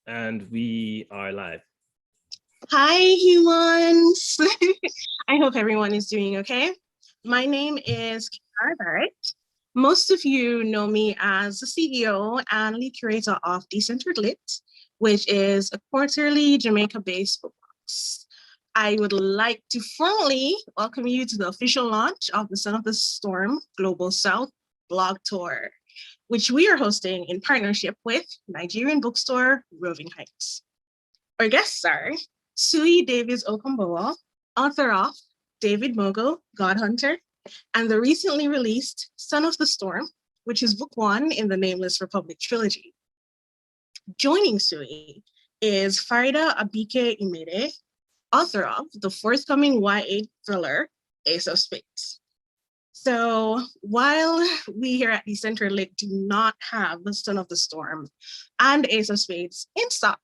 And we are live. Hi, humans. I hope everyone is doing okay. My name is Faridah. Most of you know me as the CEO and lead curator of Decentred Lit, which is a quarterly Jamaica-based book box. I would like to formally welcome you to the official launch of the Son of the Storm Global South blog tour, which we are hosting in partnership with Nigerian bookstore RovingHeights. Our guests are Suyi Davies Okungbowa, author of David Mogo, God Hunter, and the recently released Son of the Storm, which is book one in the Nameless Republic trilogy. Joining Suyi is Faridah Abike-Iyimide, author of the forthcoming YA thriller, Ace of Spades. So while we here at Decentred Lit do not have the Son of the Storm and Ace of Spades in stock,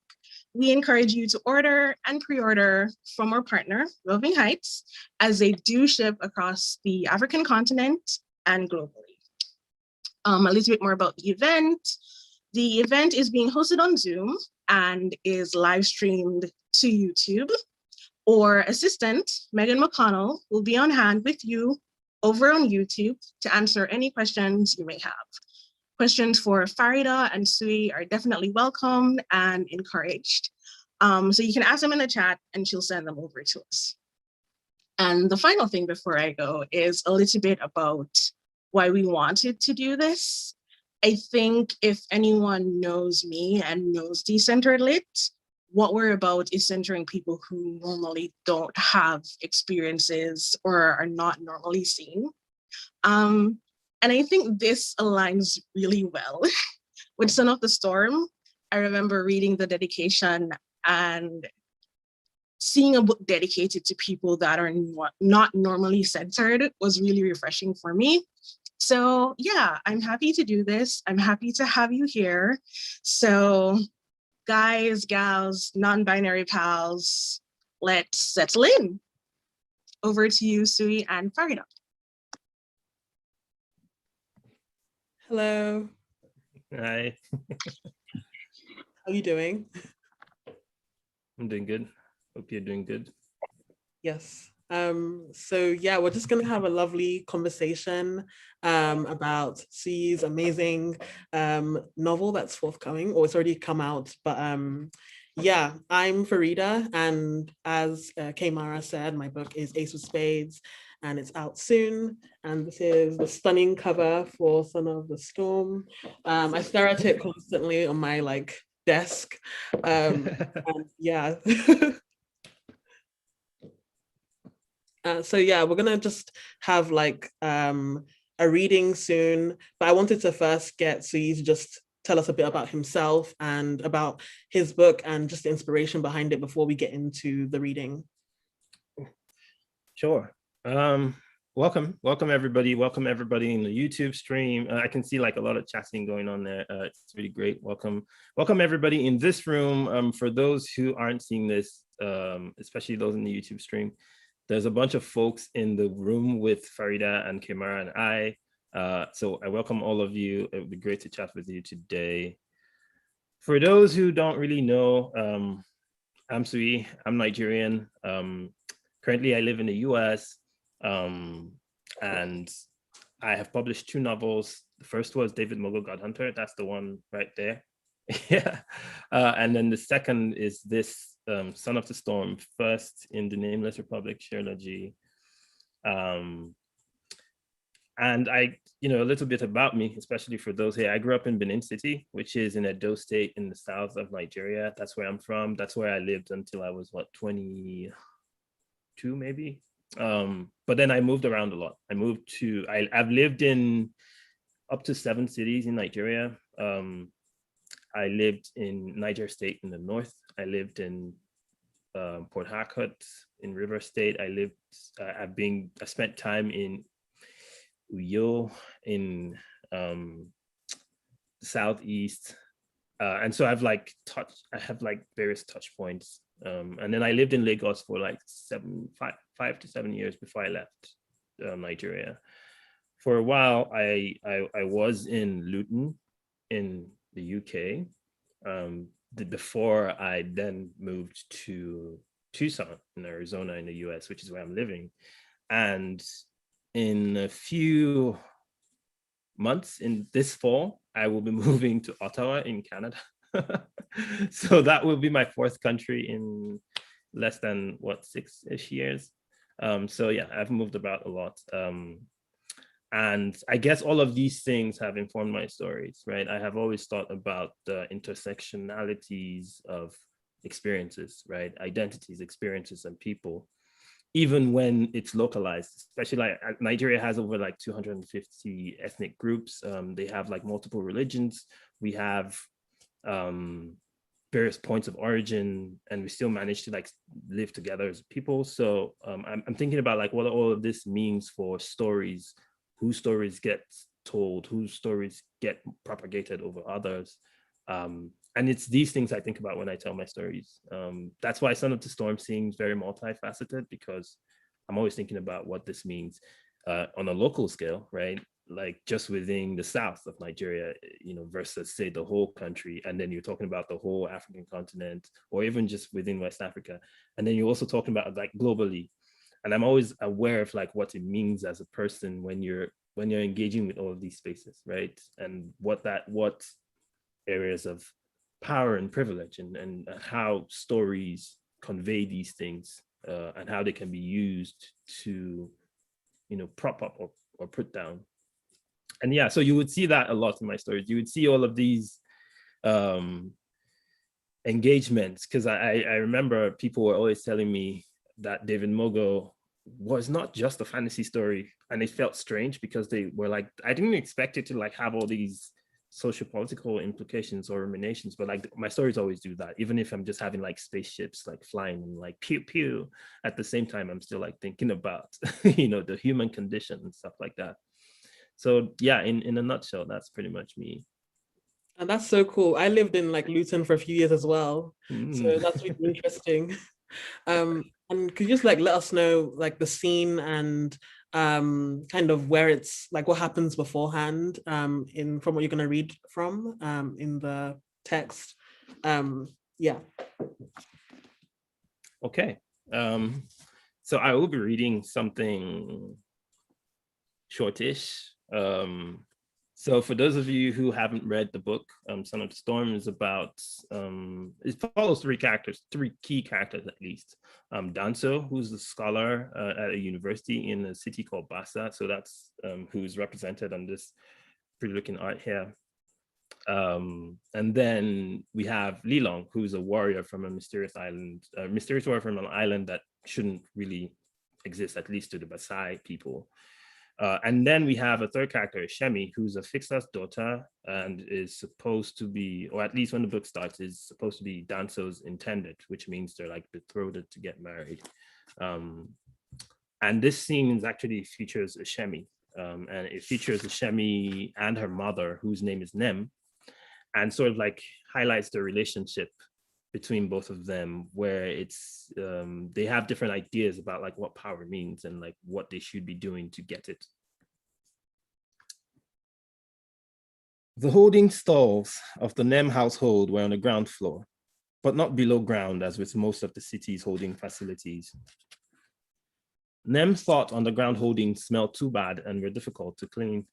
we encourage you to order and pre-order from our partner, RovingHeights, as they do ship across the African continent and globally. A little bit more about the event. The event is being hosted on Zoom and is live streamed to YouTube. Our assistant, Megan McConnell, will be on hand with you over on YouTube to answer any questions you may have. Questions for Faridah and Suyi are definitely welcome and encouraged. So you can ask them in the chat and she'll send them over to us. And the final thing before I go is a little bit about why we wanted to do this. I think if anyone knows me and knows Decentred Lit, what we're about is centering people who normally don't have experiences or are not normally seen. And I think this aligns really well with Son of the Storm. I remember reading the dedication and seeing a book dedicated to people that are not normally centered was really refreshing for me. So yeah, I'm happy to do this. I'm happy to have you here. So guys, gals, non-binary pals, let's settle in. Over to you, Suyi and Faridah. Hello. Hi. How are you doing? I'm doing good. Hope you're doing good. Yes. So yeah, we're just gonna have a lovely conversation about Suyi's amazing novel that's forthcoming, or it's already come out. But yeah, I'm Faridah, and as Mara said, my book is Ace of Spades, and it's out soon. And this is the stunning cover for Son of the Storm. I stare at it constantly on my desk. And yeah. So yeah, we're gonna just have a reading soon, but I wanted to first get Suyi to just tell us a bit about himself and about his book and just the inspiration behind it before we get into the reading. Sure. Welcome everybody. Welcome everybody in the YouTube stream. I can see a lot of chatting going on there. It's really great. Welcome everybody in this room. For those who aren't seeing this, especially those in the YouTube stream, there's a bunch of folks in the room with Faridah and Kemara and I. So I welcome all of you. It would be great to chat with you today. For those who don't really know, I'm Suyi. I'm Nigerian. Currently, I live in the US, and I have published 2 novels. The first was David Mogo, God Hunter. That's the one right there. Yeah. And then the second is this Son of the Storm, first in the Nameless Republic trilogy. And a little bit about me, especially for those here. I grew up in Benin City, which is in Edo State in the south of Nigeria. That's where I'm from. That's where I lived until I was 22 maybe. But then I moved around a lot. I've lived in up to 7 cities in Nigeria. I lived in Niger State in the north. I lived in Port Harcourt in River State. I spent time in Uyo in the southeast. And so I have various touch points. And then I lived in Lagos for 5 to 7 years before I left Nigeria. For a while, I was in Luton in the UK, before I then moved to Tucson in Arizona in the US, which is where I'm living. And in a few months, in this fall, I will be moving to Ottawa in Canada. So that will be my fourth country in less than, what, 6-ish years. So yeah, I've moved about a lot. And I guess all of these things have informed my stories, right? I have always thought about the intersectionalities of experiences, right? Identities, experiences, and people, even when it's localized, especially like Nigeria has over like 250 ethnic groups. They have like multiple religions. We have various points of origin, and we still manage to like live together as people. So I'm thinking about like what all of this means for stories, whose stories get told, whose stories get propagated over others. And it's these things I think about when I tell my stories. That's why Son of the Storm seems very multifaceted, because I'm always thinking about what this means on a local scale, right? Like just within the south of Nigeria, you know, versus say the whole country. And then you're talking about the whole African continent, or even just within West Africa. And then you're also talking about like globally. And I'm always aware of like what it means as a person when you're engaging with all of these spaces, right? And what areas of power and privilege and how stories convey these things and how they can be used to, you know, prop up or put down. And yeah, so you would see that a lot in my stories. You would see all of these engagements, because I remember people were always telling me that David Mogo was not just a fantasy story, and it felt strange because they were like, I didn't expect it to like have all these socio-political implications or ruminations, but like my stories always do that. Even if I'm just having like spaceships like flying and like pew pew, at the same time I'm still like thinking about you know, the human condition and stuff like that. So yeah, in a nutshell, that's pretty much me. And that's so cool. I lived in like Luton for a few years as well, so Mm. that's really interesting. And could you just like let us know like the scene and kind of where it's like what happens beforehand in from what you're going to read from in the text. Yeah. Okay. So I will be reading something shortish. So for those of you who haven't read the book, Son of the Storm is about, it follows three key characters at least. Danso, who's a scholar at a university in a city called Bassa. So that's who's represented on this pretty looking art here. And then we have Lilong, who's a warrior from a mysterious island, mysterious warrior from an island that shouldn't really exist, at least to the Basai people. And then we have a third character, Shemi, who's a fixer's daughter and is supposed to be, or at least when the book starts, is supposed to be Danso's intended, which means they're like betrothed to get married. And this scene actually features a Shemi, and it features a Shemi and her mother, whose name is Nem, and sort of like highlights the relationship between both of them, where it's they have different ideas about like what power means and like what they should be doing to get it. The holding stalls of the Nem household were on the ground floor, but not below ground as with most of the city's holding facilities. Nem thought underground holdings smelled too bad and were difficult to clean.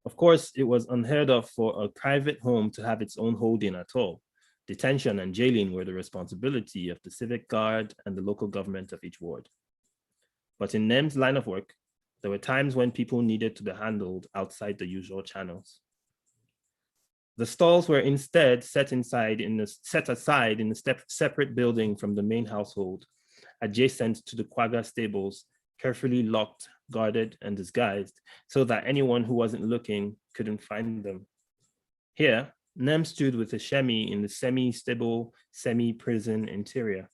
Of course, it was unheard of for a private home to have its own holding at all. Detention and jailing were the responsibility of the civic guard and the local government of each ward. But in Nem's line of work, there were times when people needed to be handled outside the usual channels. The stalls were instead set aside in a separate building from the main household, adjacent to the Quagga stables, carefully locked, guarded, and disguised, so that anyone who wasn't looking couldn't find them. Here, Nem stood with a Shemi in the semi-stable, semi-prison interior,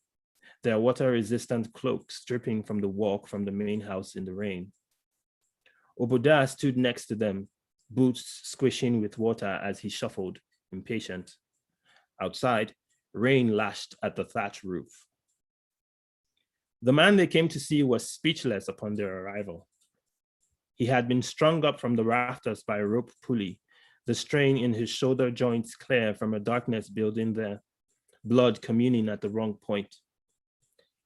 their water-resistant cloaks dripping from the walk from the main house in the rain. Oboda stood next to them, boots squishing with water as he shuffled, impatient. Outside, rain lashed at the thatch roof. The man they came to see was speechless upon their arrival. He had been strung up from the rafters by a rope pulley, the strain in his shoulder joints clear from a darkness building there, blood communing at the wrong point.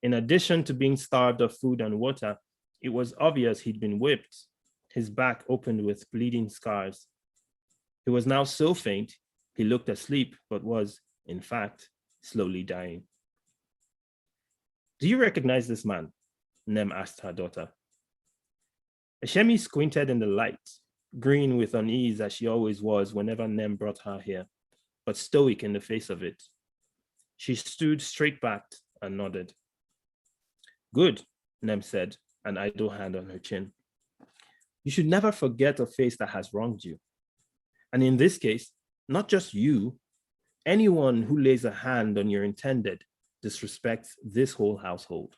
In addition to being starved of food and water, it was obvious he'd been whipped, his back opened with bleeding scars. He was now so faint, he looked asleep, but was, in fact, slowly dying. "Do you recognize this man?" Nem asked her daughter. Eshemi squinted in the light, grinning with unease as she always was whenever Nem brought her here, but stoic in the face of it. She stood straight-backed and nodded. "Good," Nem said, an idle hand on her chin. "You should never forget a face that has wronged you. And in this case, not just you, anyone who lays a hand on your intended disrespects this whole household."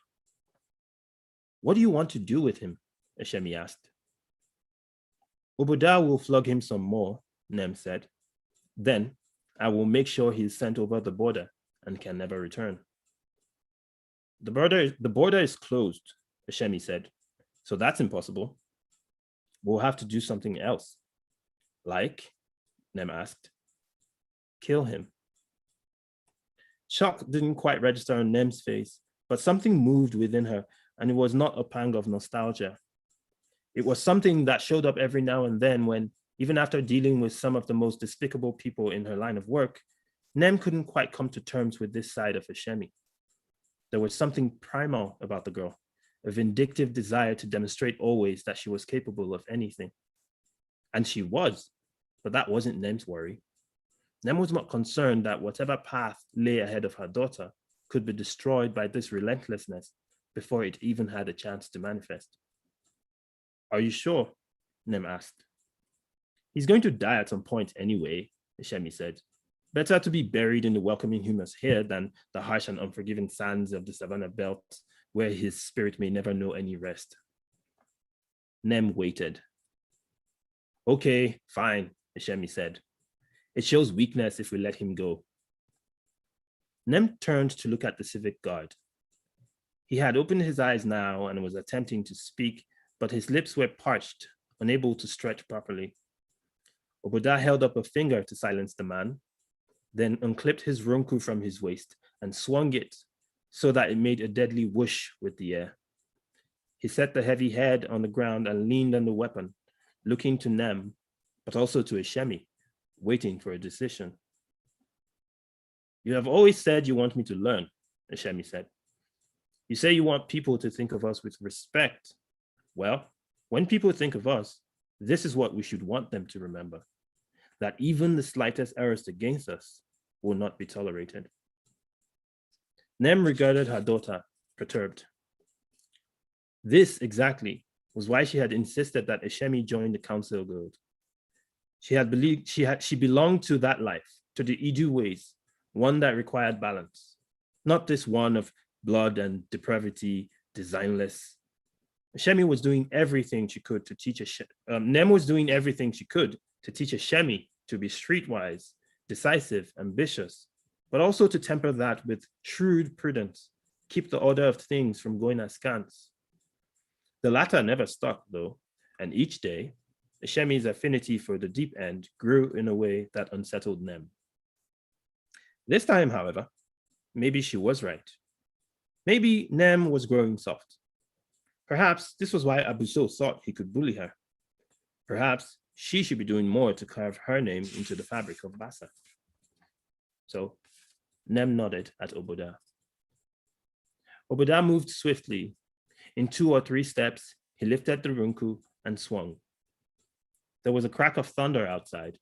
"What do you want to do with him?" Eshemi asked. "Oboda will flog him some more," Nem said. "Then I will make sure he's sent over the border and can never return." The border is closed," Eshemi said, "so that's impossible. We'll have to do something else." "Like?" Nem asked. "Kill him." Shock didn't quite register on Nem's face, but something moved within her, and it was not a pang of nostalgia. It was something that showed up every now and then when, even after dealing with some of the most despicable people in her line of work, Nem couldn't quite come to terms with this side of Eshemi. There was something primal about the girl, a vindictive desire to demonstrate always that she was capable of anything. And she was, but that wasn't Nem's worry. Nem was not concerned that whatever path lay ahead of her daughter could be destroyed by this relentlessness before it even had a chance to manifest. "Are you sure?" Nem asked. "He's going to die at some point anyway," Eshemi said. "Better to be buried in the welcoming humus here than the harsh and unforgiving sands of the Savannah Belt, where his spirit may never know any rest." Nem waited. "Okay, fine," Eshemi said. "It shows weakness if we let him go." Nem turned to look at the civic guard. He had opened his eyes now and was attempting to speak, but his lips were parched, unable to stretch properly. Oboda held up a finger to silence the man, then unclipped his runku from his waist and swung it so that it made a deadly whoosh with the air. He set the heavy head on the ground and leaned on the weapon, looking to Nem, but also to Eshemi, waiting for a decision. "You have always said you want me to learn," Eshemi said. "You say you want people to think of us with respect. Well, when people think of us, this is what we should want them to remember, that even the slightest errors against us will not be tolerated." Nem regarded her daughter, perturbed. This exactly was why she had insisted that Eshemi join the council guild. She had believed she belonged to that life, to the Idu ways, one that required balance, not this one of blood and depravity, designless. Eshemi was doing everything she could to teach Nem was doing everything she could to teach Eshemi to be streetwise, decisive, ambitious, but also to temper that with shrewd prudence, keep the order of things from going askance. The latter never stuck, though, and each day, Eshemi's affinity for the deep end grew in a way that unsettled Nem. This time, however, maybe she was right. Maybe Nem was growing soft. Perhaps this was why Abuso thought he could bully her. Perhaps she should be doing more to carve her name into the fabric of Bassa. So Nem nodded at Oboda. Oboda moved swiftly. In 2 or 3 steps, he lifted the runku and swung. There was a crack of thunder outside.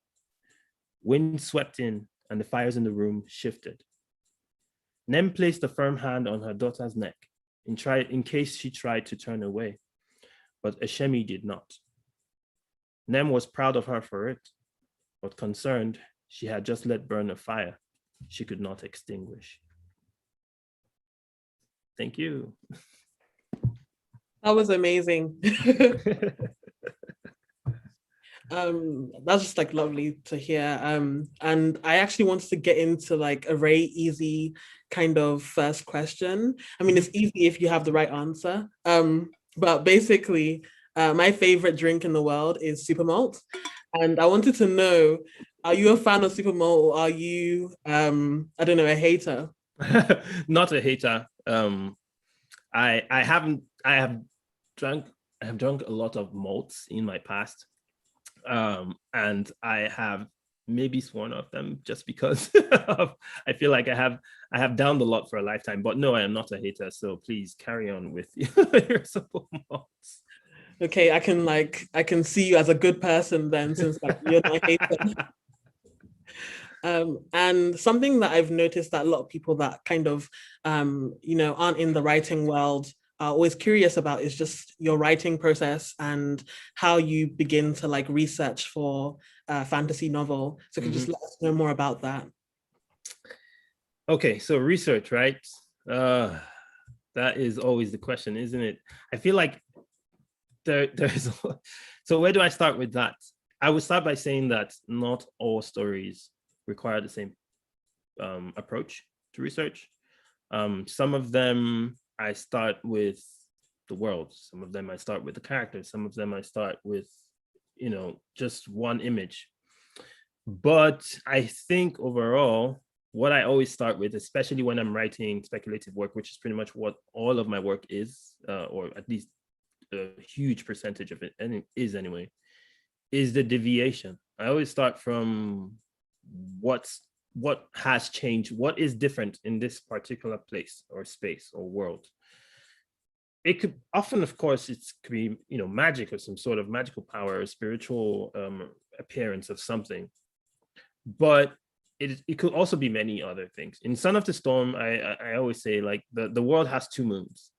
Wind swept in and the fires in the room shifted. Nem placed a firm hand on her daughter's neck in case she tried to turn away, but Eshemi did not. Nem was proud of her for it, but concerned she had just let burn a fire she could not extinguish. Thank you. That was amazing. That's just like lovely to hear. And I actually wanted to get into like a very easy kind of first question. I mean, it's easy if you have the right answer. But basically, my favorite drink in the world is super malt. And I wanted to know Are you a fan of Supermole, or are you, I don't know, a hater? Not a hater. I have drunk a lot of malts in my past. And I have maybe sworn off them just because I feel like I have downed a lot for a lifetime. But no, I am not a hater. So please carry on with your simple malts. Okay, I can see you as a good person then, since like you're not a hater. And something that I've noticed that a lot of people that kind of, aren't in the writing world are always curious about is just your writing process and how you begin to like research for a fantasy novel. So could you just let us know more about that? Okay, so research, right? That is always the question, isn't it? I feel like there's so where do I start with that? I would start by saying that not all stories require the same approach to research. Some of them I start with the world. Some of them I start with the characters. Some of them I start with, just one image. But I think overall, what I always start with, especially when I'm writing speculative work, which is pretty much what all of my work is, or at least a huge percentage of it, and it is anyway, is the deviation. I always start from what has changed, what is different in this particular place or space or world. It could often, of course, it could be, magic or some sort of magical power or spiritual appearance of something. But it could also be many other things. In Son of the Storm, I always say like the world has two moons.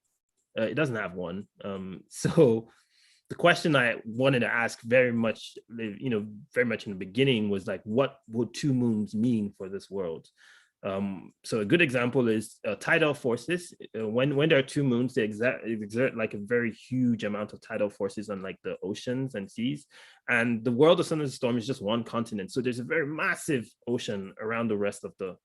It doesn't have one. So the question I wanted to ask very much in the beginning was like, what would two moons mean for this world? So a good example is tidal forces. When there are two moons, they exert like a very huge amount of tidal forces on like the oceans and seas. And the world of Son of the Storm is just one continent. So there's a very massive ocean around the rest of the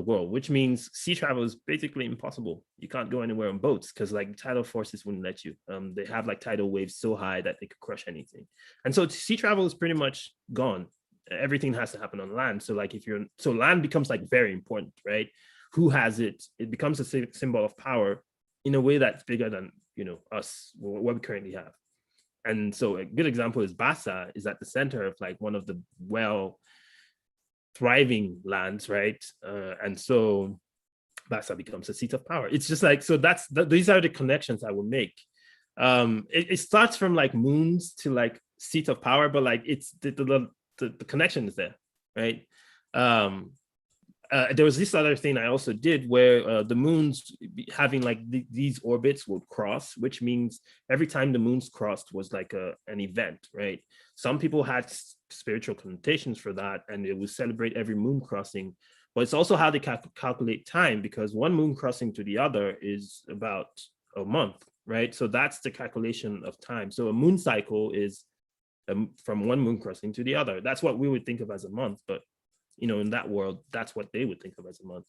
world, which means sea travel is basically impossible. You can't go anywhere on boats because like tidal forces wouldn't let you. They have like tidal waves so high that they could crush anything. And so sea travel is pretty much gone. Everything has to happen on land. So like so land becomes like very important, right? Who has it? It becomes a symbol of power in a way that's bigger than, us, what we currently have. And so a good example is Bassa is at the center of like one of the thriving lands, right? And so Bassa becomes a seat of power. It's just like, so these are the connections I will make. It starts from like moons to like seat of power, but like it's the connection is there, right? There was this other thing I also did where the moons having like these orbits would cross, which means every time the moons crossed was like an event, right? Some people had spiritual connotations for that, and it would celebrate every moon crossing. But it's also how they calculate time, because one moon crossing to the other is about a month, right? So that's the calculation of time. So a moon cycle is from one moon crossing to the other. That's what we would think of as a month, but in that world, that's what they would think of as a month.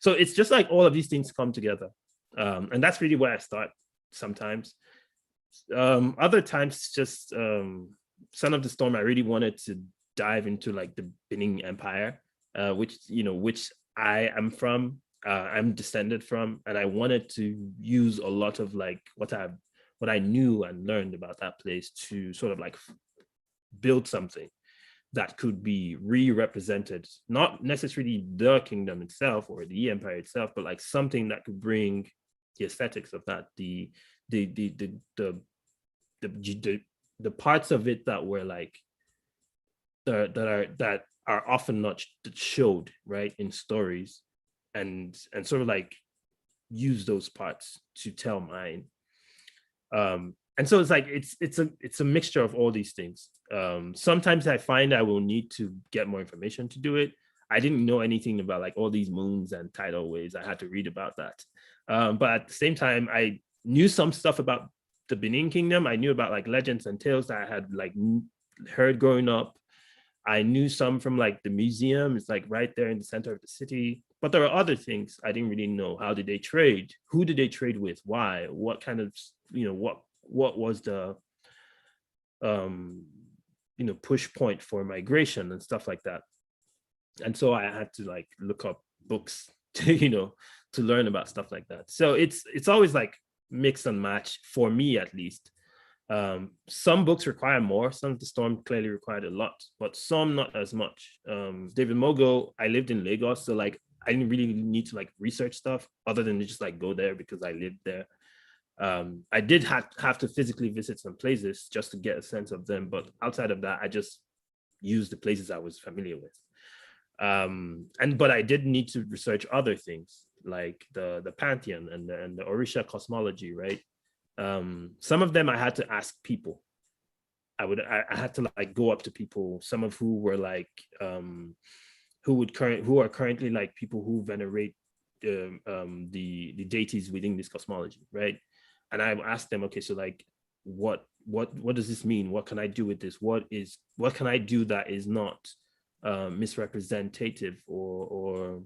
So it's just like all of these things come together. And that's really where I start sometimes. Other times, just Son of the Storm, I really wanted to dive into like the Benin Empire, which I am from, I'm descended from, and I wanted to use a lot of like what I knew and learned about that place to sort of like build something that could be re-represented, not necessarily the kingdom itself or the empire itself, but like something that could bring the aesthetics of that, the parts of it that were like that are often not showed, right, in stories, and sort of like use those parts to tell mine. And so it's like it's a mixture of all these things. Sometimes I find I will need to get more information to do it. I didn't know anything about like all these moons and tidal waves. I had to read about that. But at the same time, I knew some stuff about the Benin Kingdom. I knew about like legends and tales that I had like heard growing up. I knew some from like the museum. It's like right there in the center of the city. But there are other things I didn't really know. How did they trade? Who did they trade with? Why? What kind of, what was the push point for migration and stuff like that. And so I had to like look up books to, to learn about stuff like that. So it's always like mix and match for me, at least. Some books require more. Some of the Storm clearly required a lot, but some not as much. David Mogo, I lived in Lagos, so like I didn't really need to like research stuff other than to just like go there because I lived there. I did have to physically visit some places just to get a sense of them, but outside of that, I just used the places I was familiar with. But I did need to research other things like the Pantheon and the Orisha cosmology, right? Some of them I had to ask people. I had to like go up to people, some of who were like who are currently like people who venerate the deities within this cosmology, right? And I asked them, okay, so like what does this mean? What can I do with this? What can I do that is not misrepresentative or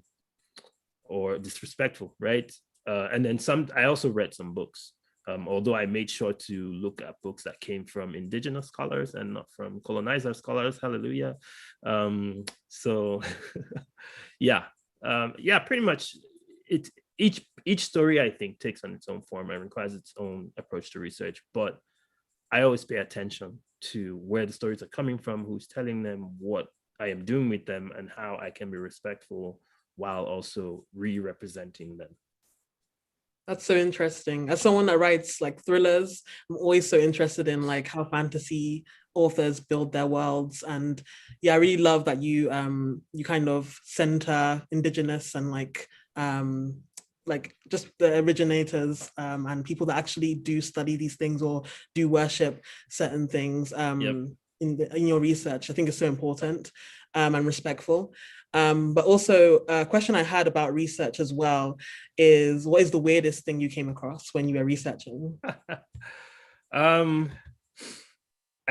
disrespectful, right? And then I also read some books, although I made sure to look at books that came from indigenous scholars and not from colonizer scholars. Hallelujah. So yeah, pretty much each story I think takes on its own form and requires its own approach to research, but I always pay attention to where the stories are coming from, who's telling them, what I am doing with them, and how I can be respectful while also re-representing them. That's so interesting. As someone that writes like thrillers, I'm always so interested in like how fantasy authors build their worlds. And yeah, I really love that you kind of center indigenous and like just the originators and people that actually do study these things or do worship certain things in your research. I think it's so important and respectful. But also a question I had about research as well is, what is the weirdest thing you came across when you were researching? I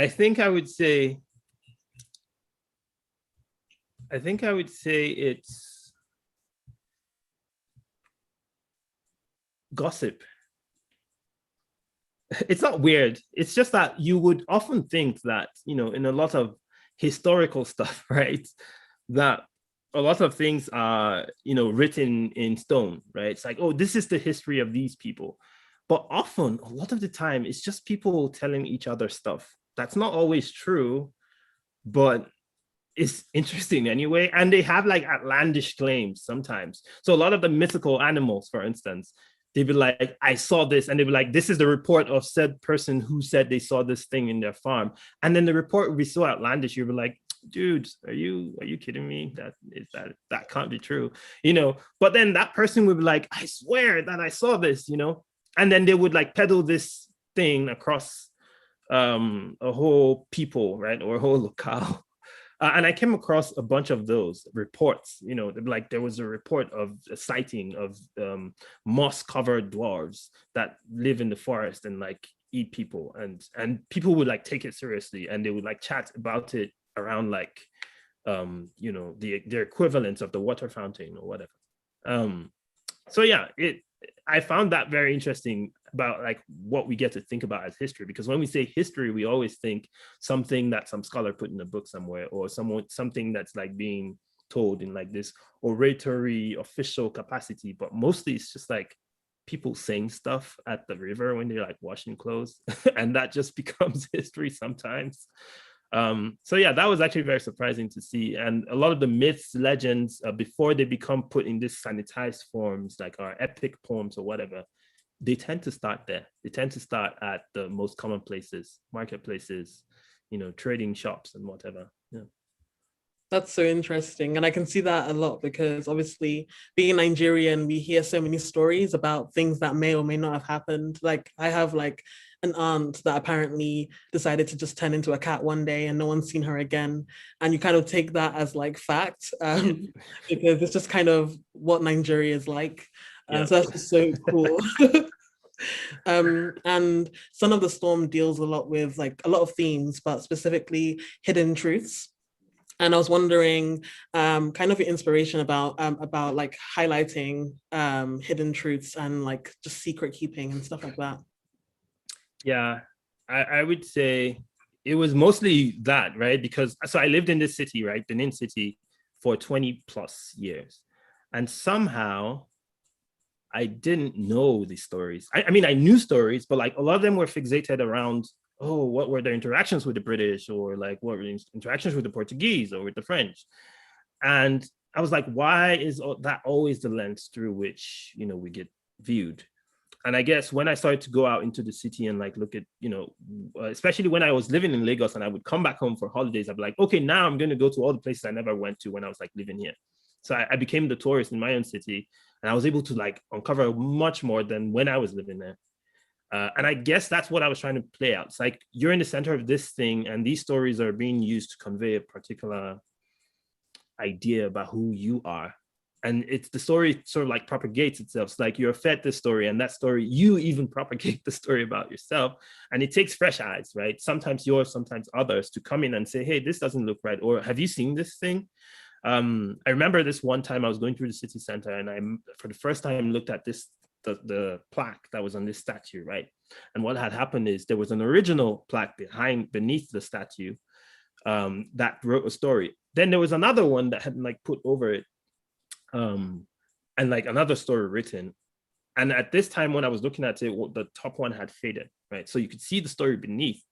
think I would say it's gossip. It's not weird. It's just that you would often think that, in a lot of historical stuff, right, that a lot of things are, written in stone, right? It's like, oh, this is the history of these people. But often, a lot of the time, it's just people telling each other stuff. That's not always true, but it's interesting anyway. And they have like outlandish claims sometimes. So a lot of the mythical animals, for instance, they'd be like, I saw this, and they'd be like, this is the report of said person who said they saw this thing in their farm. And then the report would be so outlandish, you'd be like, dude, are you kidding me? That can't be true, But then that person would be like, I swear that I saw this, and then they would like peddle this thing across a whole people, right, or a whole locale. And I came across a bunch of those reports, like there was a report of a sighting of moss-covered dwarves that live in the forest and like eat people, and people would like take it seriously, and they would like chat about it around like their equivalents of the water fountain or whatever. So yeah, I found that very interesting about like what we get to think about as history, because when we say history, we always think something that some scholar put in a book somewhere, or something that's like being told in like this oratory official capacity, but mostly it's just like people saying stuff at the river when they're like washing clothes and that just becomes history sometimes. So yeah, that was actually very surprising to see. And a lot of the myths, legends, before they become put in this sanitized forms, like our epic poems or whatever, they tend to start there. They tend to start at the most common places, marketplaces, trading shops and whatever. Yeah. That's so interesting. And I can see that a lot because obviously being Nigerian, we hear so many stories about things that may or may not have happened. Like I have like an aunt that apparently decided to just turn into a cat one day and no one's seen her again. And you kind of take that as like fact because it's just kind of what Nigeria is like. So that's just so cool. And Son of the Storm deals a lot with like a lot of themes, but specifically hidden truths. And I was wondering, kind of your inspiration about like highlighting hidden truths and like just secret keeping and stuff like that. Yeah, I would say it was mostly that, right? Because so I lived in this city, right, Benin City, for 20 plus years, and somehow I didn't know these stories. I mean, I knew stories, but like a lot of them were fixated around, oh, what were their interactions with the British, or like what were the interactions with the Portuguese or with the French? And I was like, why is that always the lens through which, you know, we get viewed? And I guess when I started to go out into the city and like look at, you know, especially when I was living in Lagos and I would come back home for holidays, I'd be like, okay, now I'm going to go to all the places I never went to when I was like living here. So I became the tourist in my own city, and I was able to like uncover much more than when I was living there. And I guess that's what I was trying to play out. It's like you're in the center of this thing, and these stories are being used to convey a particular idea about who you are. And it's the story sort of like propagates itself. It's like you're fed this story, and that story, you even propagate the story about yourself. And it takes fresh eyes, right? Sometimes yours, sometimes others, to come in and say, hey, this doesn't look right. Or have you seen this thing? I remember this one time I was going through the city center, and I, for the first time, looked at this, the plaque that was on this statue, right? And what had happened is there was an original plaque beneath the statue that wrote a story. Then there was another one that had like put over it, and like another story written. And at this time when I was looking at it, the top one had faded, right? So you could see the story beneath.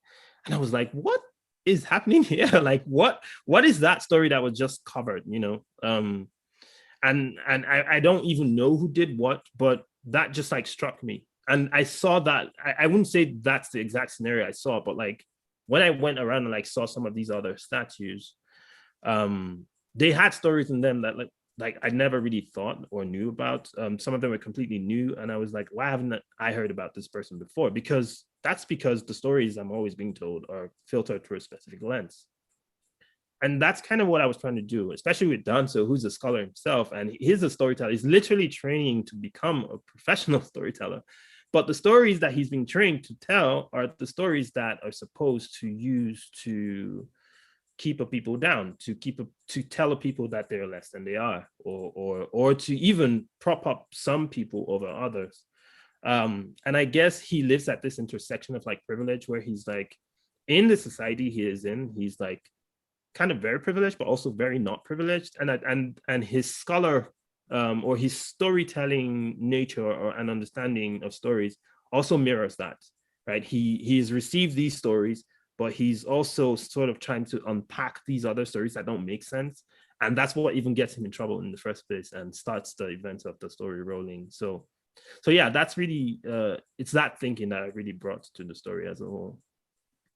And I was like, what is happening here? Like, what is that story that was just covered, you know? And I don't even know who did what, but that just like struck me. And I saw that, I wouldn't say that's the exact scenario I saw, but like when I went around and like saw some of these other statues, they had stories in them that like I never really thought or knew about. Some of them were completely new, and I was like, why haven't I heard about this person before? Because the stories I'm always being told are filtered through a specific lens. And that's kind of what I was trying to do, especially with Danso, who's a scholar himself, and he's a storyteller. He's literally training to become a professional storyteller. But the stories that he's being trained to tell are the stories that are supposed to use to keep a people down, to tell a people that they're less than they are, or to even prop up some people over others. And I guess he lives at this intersection of like privilege, where he's like, in the society he is in, he's like kind of very privileged, but also very not privileged. And his scholar or his storytelling nature or an understanding of stories also mirrors that, right? He's received these stories, but he's also sort of trying to unpack these other stories that don't make sense. And that's what even gets him in trouble in the first place and starts the events of the story rolling. So yeah, that's really, it's that thinking that I really brought to the story as a whole.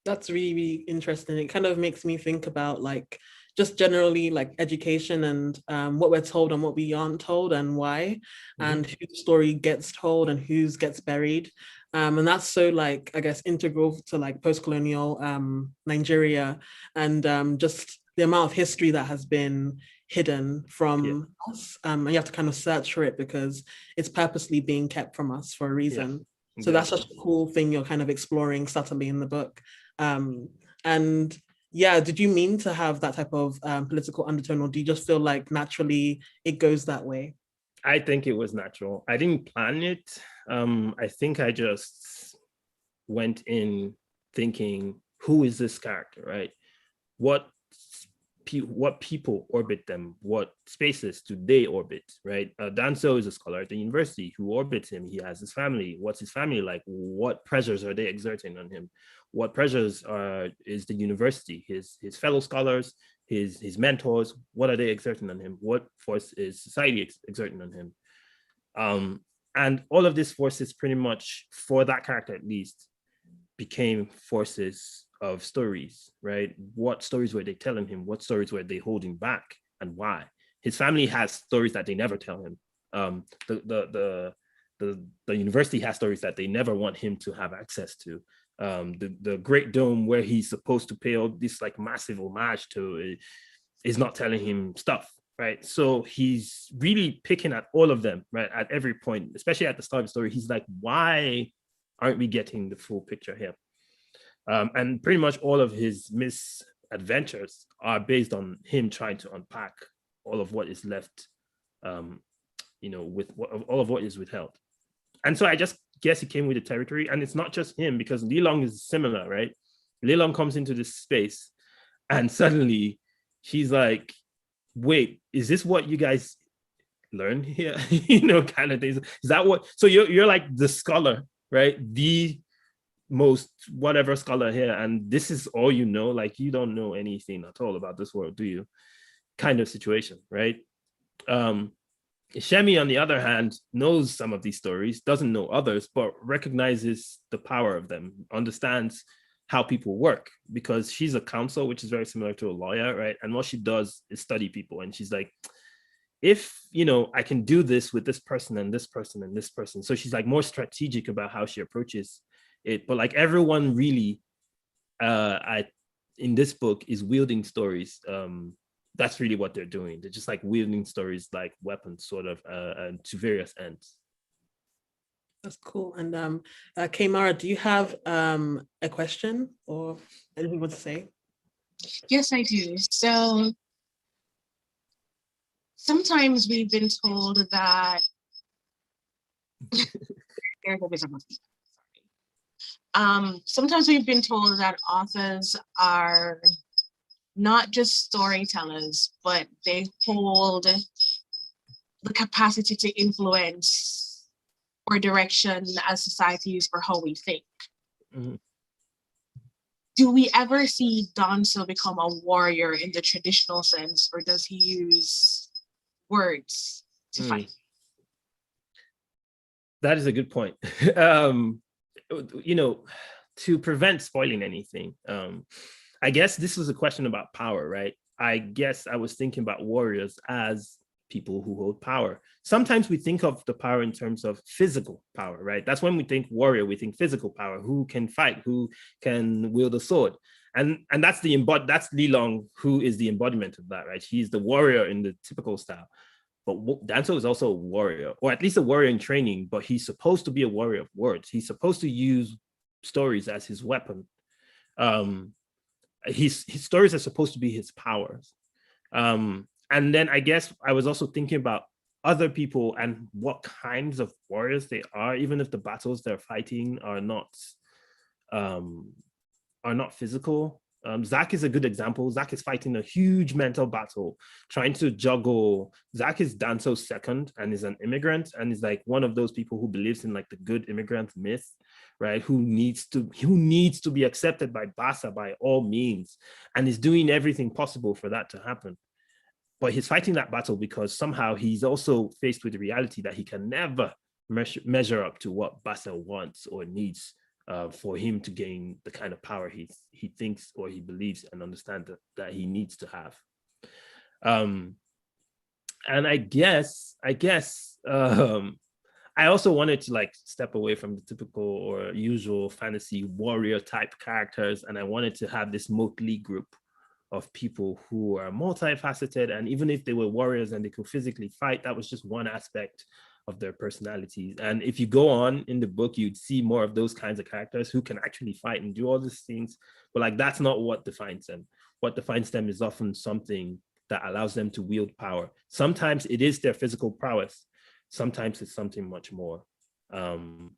That's really, really interesting. It kind of makes me think about like just generally like education and what we're told and what we aren't told and why, and whose story gets told and whose gets buried. And that's so like, I guess, integral to like post-colonial Nigeria, and just the amount of history that has been hidden from us. And you have to kind of search for it because it's purposely being kept from us for a reason. Yeah, so that's such a cool thing you're kind of exploring subtly in the book. And yeah, did you mean to have that type of political undertone, or do you just feel like naturally it goes that way? I think it was natural. I didn't plan it. I think I just went in thinking, who is this character, right? What people orbit them? What spaces do they orbit, right? Danso is a scholar at the university. Who orbits him? He has his family. What's his family like? What pressures are they exerting on him? What pressures is the university, his fellow scholars, his mentors, what are they exerting on him? What force is society exerting on him? And all of these forces pretty much, for that character at least, became forces of stories, right? What stories were they telling him? What stories were they holding back, and why? His family has stories that they never tell him. The university has stories that they never want him to have access to. The Great Dome, where he's supposed to pay all this like massive homage to, is not telling him stuff, right? So he's really picking at all of them, right? At every point, especially at the start of the story, he's like, why aren't we getting the full picture here? And pretty much all of his misadventures are based on him trying to unpack all of what is left, with all of what is withheld. And so I just guess he came with the territory. And it's not just him, because Li Long is similar, right? Lilong comes into this space, and suddenly she's like, wait, is this what you guys learn here? Kind of things. Is that what? So you're like the scholar, right? The most whatever scholar here, and this is all you know. Like, you don't know anything at all about this world, do you? Kind of situation, right? Shemi, on the other hand, knows some of these stories, doesn't know others, but recognizes the power of them, understands how people work, because she's a counsel, which is very similar to a lawyer, right? And what she does is study people. And she's like, if, I can do this with this person and this person and this person. So she's like more strategic about how she approaches it. But like everyone really in this book is wielding stories. That's really what they're doing. They're just like wielding stories like weapons, sort of, to various ends. That's cool. And Kamara, do you have a question or anything you want to say? Yes, I do. So sometimes we've been told that sometimes we've been told that authors are not just storytellers, but they hold the capacity to influence or direction as societies for how we think. Mm-hmm. Do we ever see Danso become a warrior in the traditional sense, or does he use words to fight? That is a good point. To prevent spoiling anything, I guess this was a question about power, right? I guess I was thinking about warriors as people who hold power. Sometimes we think of the power in terms of physical power, right? That's when we think warrior, we think physical power, who can fight, who can wield a sword. And that's that's Lilong, who is the embodiment of that, right? He's the warrior in the typical style. But Danso is also a warrior, or at least a warrior in training, but he's supposed to be a warrior of words. He's supposed to use stories as his weapon. His stories are supposed to be his powers. And then I guess I was also thinking about other people and what kinds of warriors they are, even if the battles they're fighting are not physical. Zach is a good example. Zach is fighting a huge mental battle, trying to juggle. Zach is Danso's second and is an immigrant, and is like one of those people who believes in like the good immigrant myth, right? Who needs to be accepted by Bassa by all means, and is doing everything possible for that to happen. But he's fighting that battle because somehow he's also faced with the reality that he can never measure up to what Bassa wants or needs for him to gain the kind of power he thinks or he believes and understands that he needs to have. And I guess I also wanted to like step away from the typical or usual fantasy warrior type characters, and I wanted to have this motley group of people who are multifaceted, and even if they were warriors and they could physically fight, that was just one aspect of their personalities. And if you go on in the book, you'd see more of those kinds of characters who can actually fight and do all these things, but like that's not what defines them. What defines them is often something that allows them to wield power. Sometimes it is their physical prowess. Sometimes it's something much more. So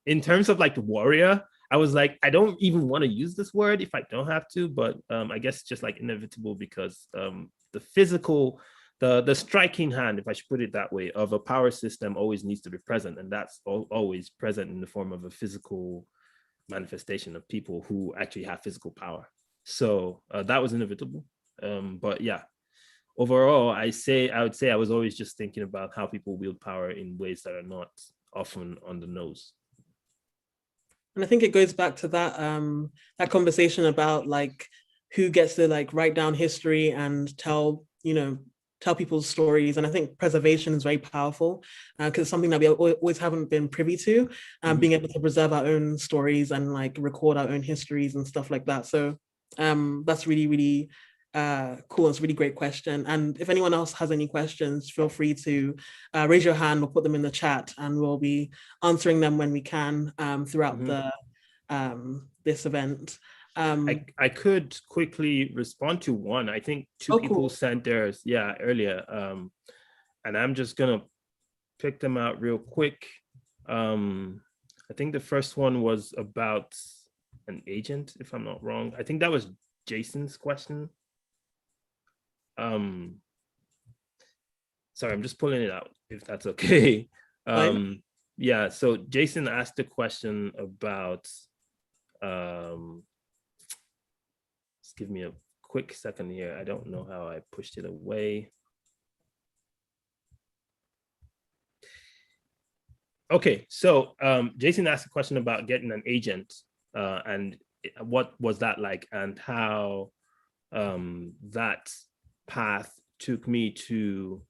in terms of like the warrior, I was like, I don't even want to use this word if I don't have to, but I guess just like inevitable, because the physical, the striking hand, if I should put it that way, of a power system always needs to be present, and that's always present in the form of a physical manifestation of people who actually have physical power. So that was inevitable. But yeah, overall, I would say I was always just thinking about how people wield power in ways that are not often on the nose. And I think it goes back to that that conversation about like who gets to like write down history and tell people's stories. And I think preservation is very powerful because it's something that we always haven't been privy to, being able to preserve our own stories and like record our own histories and stuff like that. So that's really, really cool. It's a really great question. And if anyone else has any questions, feel free to raise your hand or put them in the chat, and we'll be answering them when we can throughout the this event. I could quickly respond to one. I think two people sent theirs earlier, and I'm just gonna pick them out real quick. I think the first one was about an agent, if I'm not wrong. I think that was Jason's question. Sorry, I'm just pulling it out, if that's okay. Yeah, so Jason asked a question about, just give me a quick second here. I don't know how I pushed it away. Okay, so Jason asked a question about getting an agent and what was that like, and how that path took me to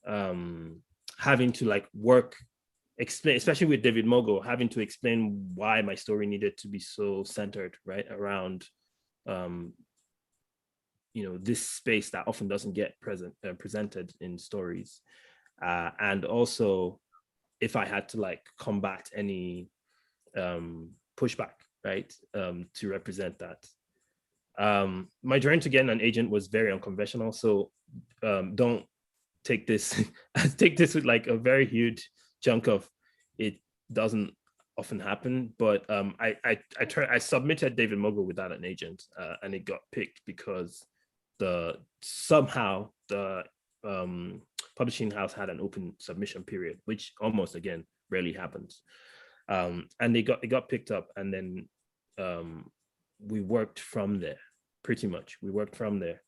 having to like explain, especially with David Mogo, having to explain why my story needed to be so centered right around this space that often doesn't get presented in stories, and also if I had to like combat any pushback, right, to represent that. My journey to getting an agent was very unconventional, so don't take this with like a very huge chunk of it doesn't often happen, but I submitted David Mogo without an agent, and it got picked because somehow the publishing house had an open submission period, which almost again rarely happens, and it got picked up, and then we worked from there. Pretty much we worked from there,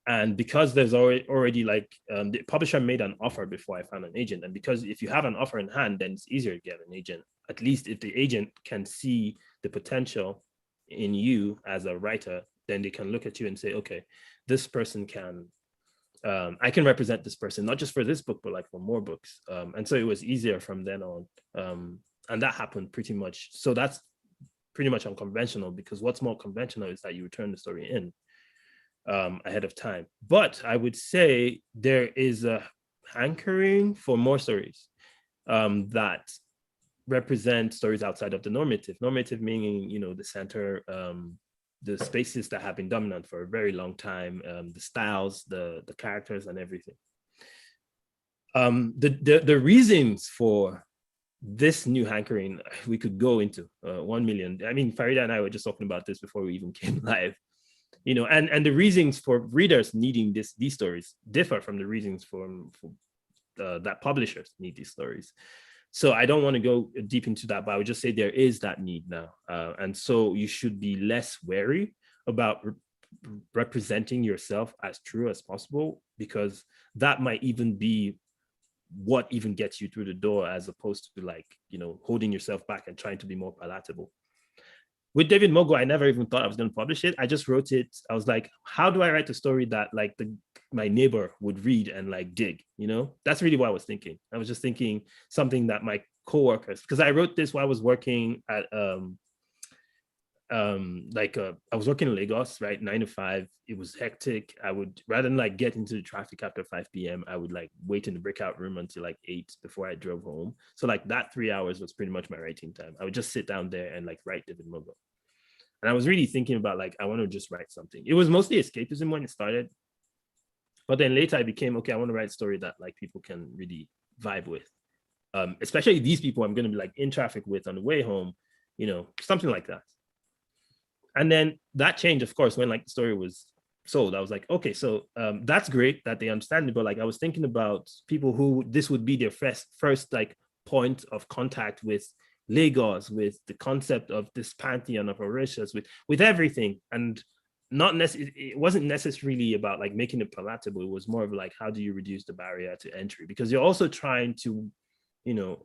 and because there's already like the publisher made an offer before I found an agent, and because if you have an offer in hand, then it's easier to get an agent, at least if the agent can see the potential in you as a writer, then they can look at you and say, okay, this person can, I can represent this person, not just for this book, but like for more books. And so it was easier from then on. And that happened pretty much. So that's pretty much unconventional, because what's more conventional is that you return the story in ahead of time. But I would say there is a hankering for more stories that represent stories outside of the normative. Normative meaning, the center, the spaces that have been dominant for a very long time, the styles, the characters, and everything. The reasons for this new hankering, we could go into 1 million. I mean, Faridah and I were just talking about this before we even came live. And the reasons for readers needing these stories differ from the reasons for that publishers need these stories. So I don't want to go deep into that, but I would just say there is that need now. And so you should be less wary about representing yourself as true as possible, because that might even be what even gets you through the door, as opposed to like, holding yourself back and trying to be more palatable. With David Mogo, I never even thought I was going to publish it. I just wrote it. I was like, how do I write a story that like my neighbor would read and like dig? That's really what I was thinking. I was just thinking something that my coworkers, because I wrote this while I was working at I was working in Lagos, right, 9 to 5. It was hectic. I would, rather than like get into the traffic after 5 p.m., I would like wait in the breakout room until like 8 before I drove home. So like that 3 hours was pretty much my writing time. I would just sit down there and like write David Mogo. And I was really thinking about like, I want to just write something. It was mostly escapism when it started. But then later I became, okay, I want to write a story that like people can really vibe with. Especially these people I'm going to be like in traffic with on the way home, something like that. And then that changed, of course, when like the story was sold. I was like, okay, so that's great that they understand it. But like, I was thinking about people who this would be their first like point of contact with Lagos, with the concept of this pantheon of Orishas, with everything. And it wasn't necessarily about like making it palatable. It was more of like, how do you reduce the barrier to entry? Because you're also trying to,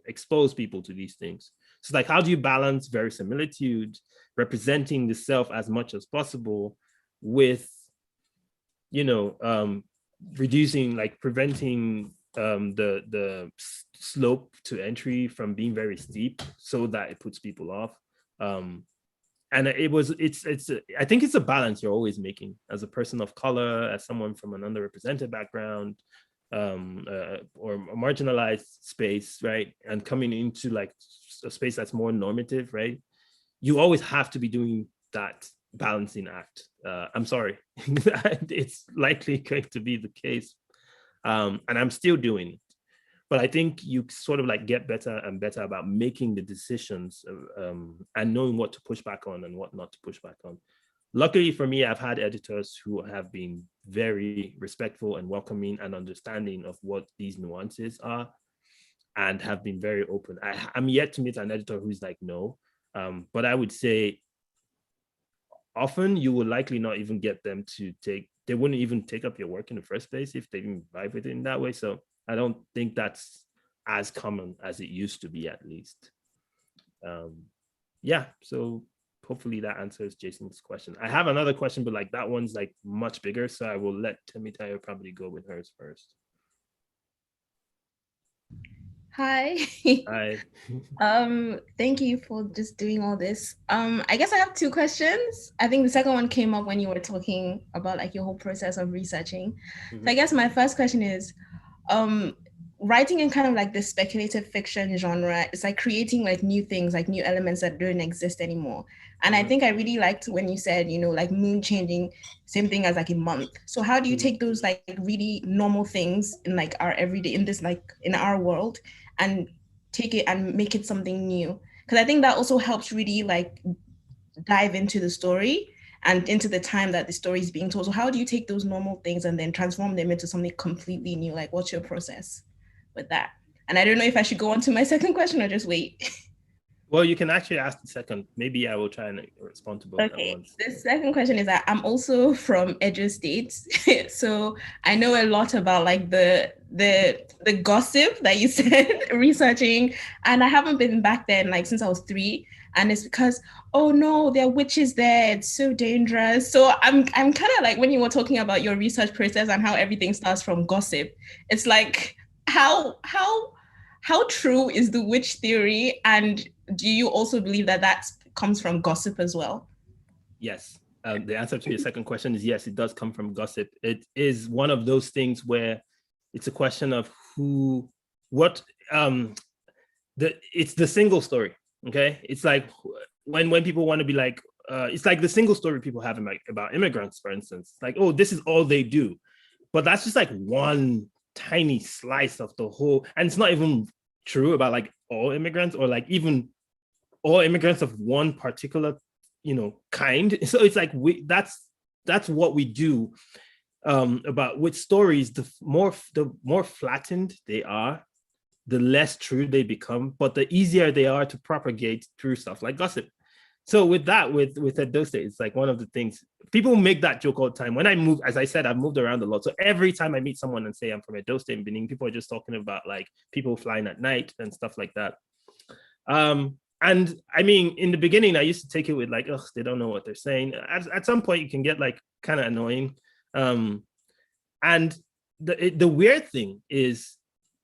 expose people to these things. So like, how do you balance verisimilitude, representing the self as much as possible, with, reducing, like preventing the slope to entry from being very steep, so that it puts people off. And I think it's a balance you're always making as a person of color, as someone from an underrepresented background, or a marginalized space, right? And coming into like a space that's more normative, right? You always have to be doing that balancing act. I'm sorry, it's likely going to be the case. And I'm still doing it. but I think you sort of like get better and better about making the decisions and knowing what to push back on and what not to push back on. Luckily for me, I've had editors who have been very respectful and welcoming and understanding of what these nuances are and have been very open. I'm yet to meet an editor who's like, no, but I would say often you will likely not even get them to they wouldn't even take up your work in the first place if they didn't vibe with it in that way. So I don't think that's as common as it used to be, at least. Yeah, so hopefully that answers Jason's question. I have another question, but like that one's like much bigger, so I will let Temitayo probably go with hers first. Hi. Hi. Thank you for just doing all this. I guess I have two questions. I think the second one came up when you were talking about like your whole process of researching. Mm-hmm. So I guess my first question is, writing in kind of like the speculative fiction genre, it's like creating like new things, like new elements that don't exist anymore. And I think I really liked when you said, you know, like moon changing, same thing as like a month. So how do you take those like really normal things in like our everyday, in this like in our world, and take it and make it something new? Because I think that also helps really like dive into the story and into the time that the story is being told. So how do you take those normal things and then transform them into something completely new? Like, what's your process with that? And I don't know if I should go on to my second question or just wait. Well, you can actually ask the second. Maybe I will try and respond to both at once. The second question is that I'm also from Edo State, so I know a lot about like the gossip that you said researching, and I haven't been back then like since I was 3, and it's because, oh no, there are witches there, it's so dangerous. So I'm kind of like, when you were talking about your research process and how everything starts from gossip, it's like how true is the witch theory, and do you also believe that that comes from gossip as well? Yes. The answer to your second question is yes, it does come from gossip. It is one of those things where it's a question of it's the single story. Okay. It's like when people want to be like, it's like the single story people have about immigrants, for instance, like, oh, this is all they do. But that's just like one tiny slice of the whole, and it's not even true about like all immigrants or like even all immigrants of one particular, kind. So it's like that's what we do about with stories. The more flattened they are, the less true they become, but the easier they are to propagate through stuff like gossip. So with that, with Edo State, it's like one of the things people make that joke all the time. When I move, as I said, I've moved around a lot. So every time I meet someone and say I'm from Edo State in Benin, people are just talking about like people flying at night and stuff like that. And I mean, in the beginning, I used to take it with like, oh, they don't know what they're saying. At some point, you can get like kind of annoying. And the weird thing is,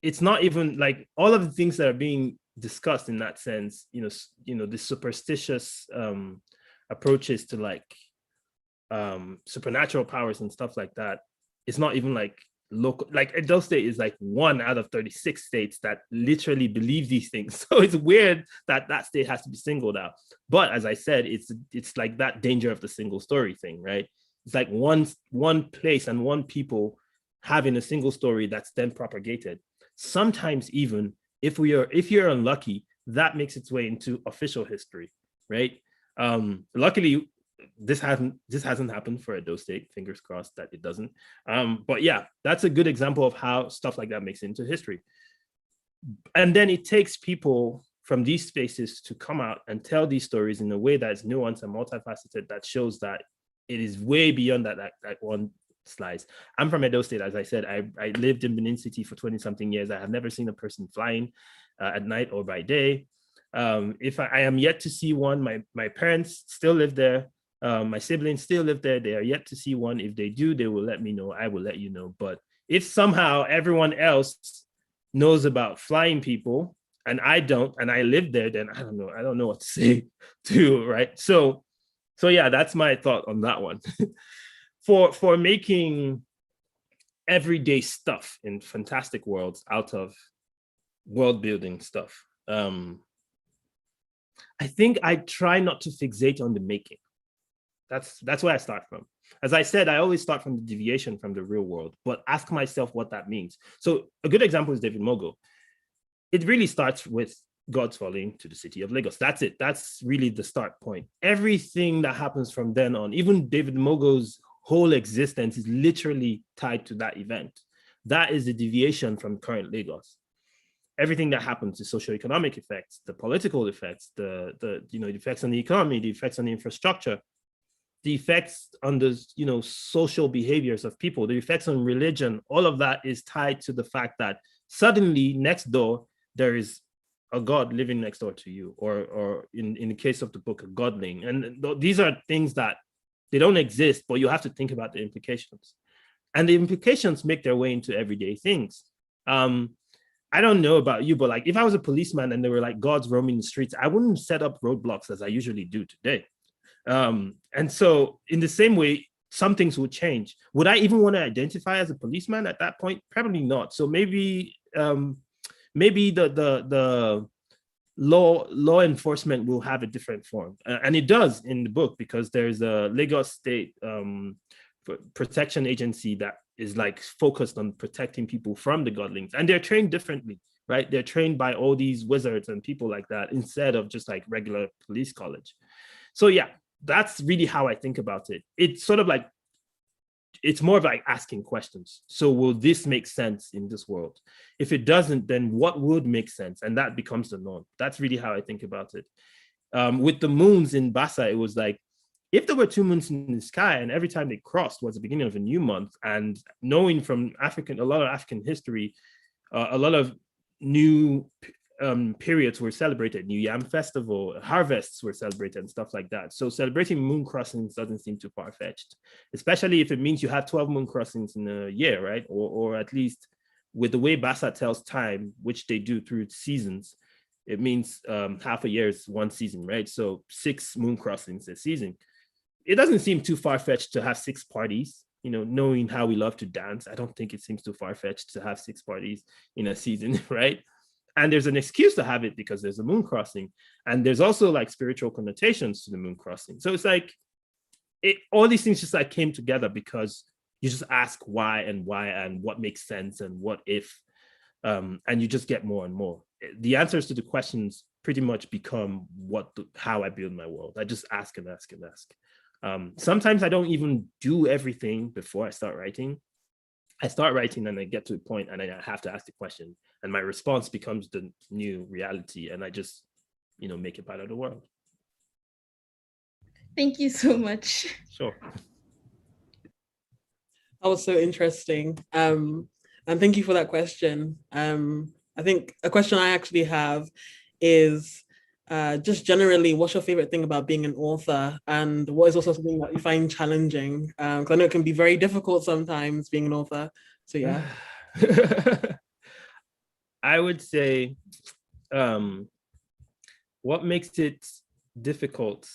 it's not even like all of the things that are being discussed in that sense, the superstitious approaches to like supernatural powers and stuff like that. It's not even like local, like Edo State is like 1 out of 36 states that literally believe these things. So it's weird that that state has to be singled out. But as I said, it's like that danger of the single story thing, right? It's like one place and one people having a single story that's then propagated. Sometimes even if you're unlucky, that makes its way into official history, right? Luckily, this hasn't happened for Edo State. Fingers crossed that it doesn't. But yeah, that's a good example of how stuff like that makes it into history. And then it takes people from these spaces to come out and tell these stories in a way that's nuanced and multifaceted, that shows that it is way beyond that one slice. I'm from Edo State, as I said. I lived in Benin City for 20-something years. I have never seen a person flying at night or by day. If I am yet to see one, my parents still live there. My siblings still live there. They are yet to see one. If they do, they will let me know. I will let you know. But if somehow everyone else knows about flying people and I don't, and I live there, then I don't know. I don't know what to say too, right? So yeah, that's my thought on that one. For making everyday stuff in fantastic worlds out of world building stuff, I think I try not to fixate on the making. That's where I start from. As I said, I always start from the deviation from the real world, but ask myself what that means. So a good example is David Mogo. It really starts with God's falling to the city of Lagos. That's it. That's really the start point. Everything that happens from then on, even David Mogo's whole existence is literally tied to that event. That is the deviation from current Lagos. Everything that happens, the socioeconomic effects, the political effects, the effects on the economy, the effects on the infrastructure, the effects on the social behaviors of people, the effects on religion, all of that is tied to the fact that suddenly next door there is a god living next door to you, or in the case of the book, a godling. And these are things that they don't exist, but you have to think about the implications. And the implications make their way into everyday things. I don't know about you, but like if I was a policeman and there were like gods roaming the streets, I wouldn't set up roadblocks as I usually do today. And so in the same way, some things would change. Would I even want to identify as a policeman at that point? Probably not. So maybe the law enforcement will have a different form. And it does in the book, because there's a Lagos State protection agency that is like focused on protecting people from the godlings, and they're trained differently, right? They're trained by all these wizards and people like that instead of just like regular police college. So yeah, that's really how I think about it. It's sort of like, it's more of like asking questions. So will this make sense in this world? If it doesn't, then what would make sense? And that becomes the norm. That's really how I think about it. With the moons in Bassa, it was like, if there were two moons in the sky and every time they crossed was the beginning of a new month, and knowing from a lot of African history, a lot of new periods were celebrated, New Yam Festival, harvests were celebrated and stuff like that. So celebrating moon crossings doesn't seem too far-fetched, especially if it means you have 12 moon crossings in a year, right? Or at least with the way Bassa tells time, which they do through seasons, it means half a year is one season, right? So 6 moon crossings a season. It doesn't seem too far-fetched to have 6 parties, knowing how we love to dance. I don't think it seems too far-fetched to have 6 parties in a season, right? And there's an excuse to have it because there's a moon crossing. And there's also like spiritual connotations to the moon crossing. So it's like, all these things just like came together because you just ask why and what makes sense and what if, and you just get more and more. The answers to the questions pretty much become how I build my world. I just ask and ask and ask. Sometimes I don't even do everything before I start writing. I start writing and I get to a point and I have to ask the question, and my response becomes the new reality, and I just, make it part of the world. Thank you so much. Sure. That was so interesting. And thank you for that question. I think a question I actually have is just generally, what's your favorite thing about being an author, and what is also something that you find challenging? Because I know it can be very difficult sometimes being an author. So yeah. I would say what makes it difficult?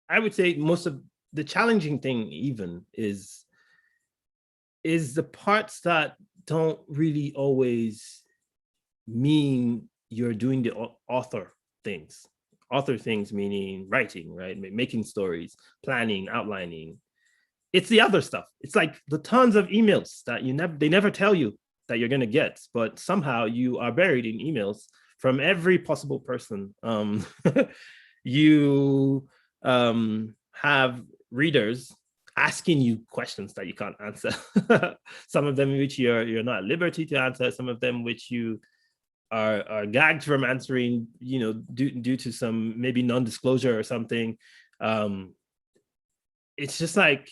I would say most of the challenging thing even is the parts that don't really always mean you're doing the author things. Author things meaning writing, right? Making stories, planning, outlining. It's the other stuff. It's like the tons of emails that they never tell you that you're gonna get, but somehow you are buried in emails from every possible person. You have readers asking you questions that you can't answer. Some of them which you're not at liberty to answer, some of them which you are gagged from answering, due to some maybe non-disclosure or something. It's just like,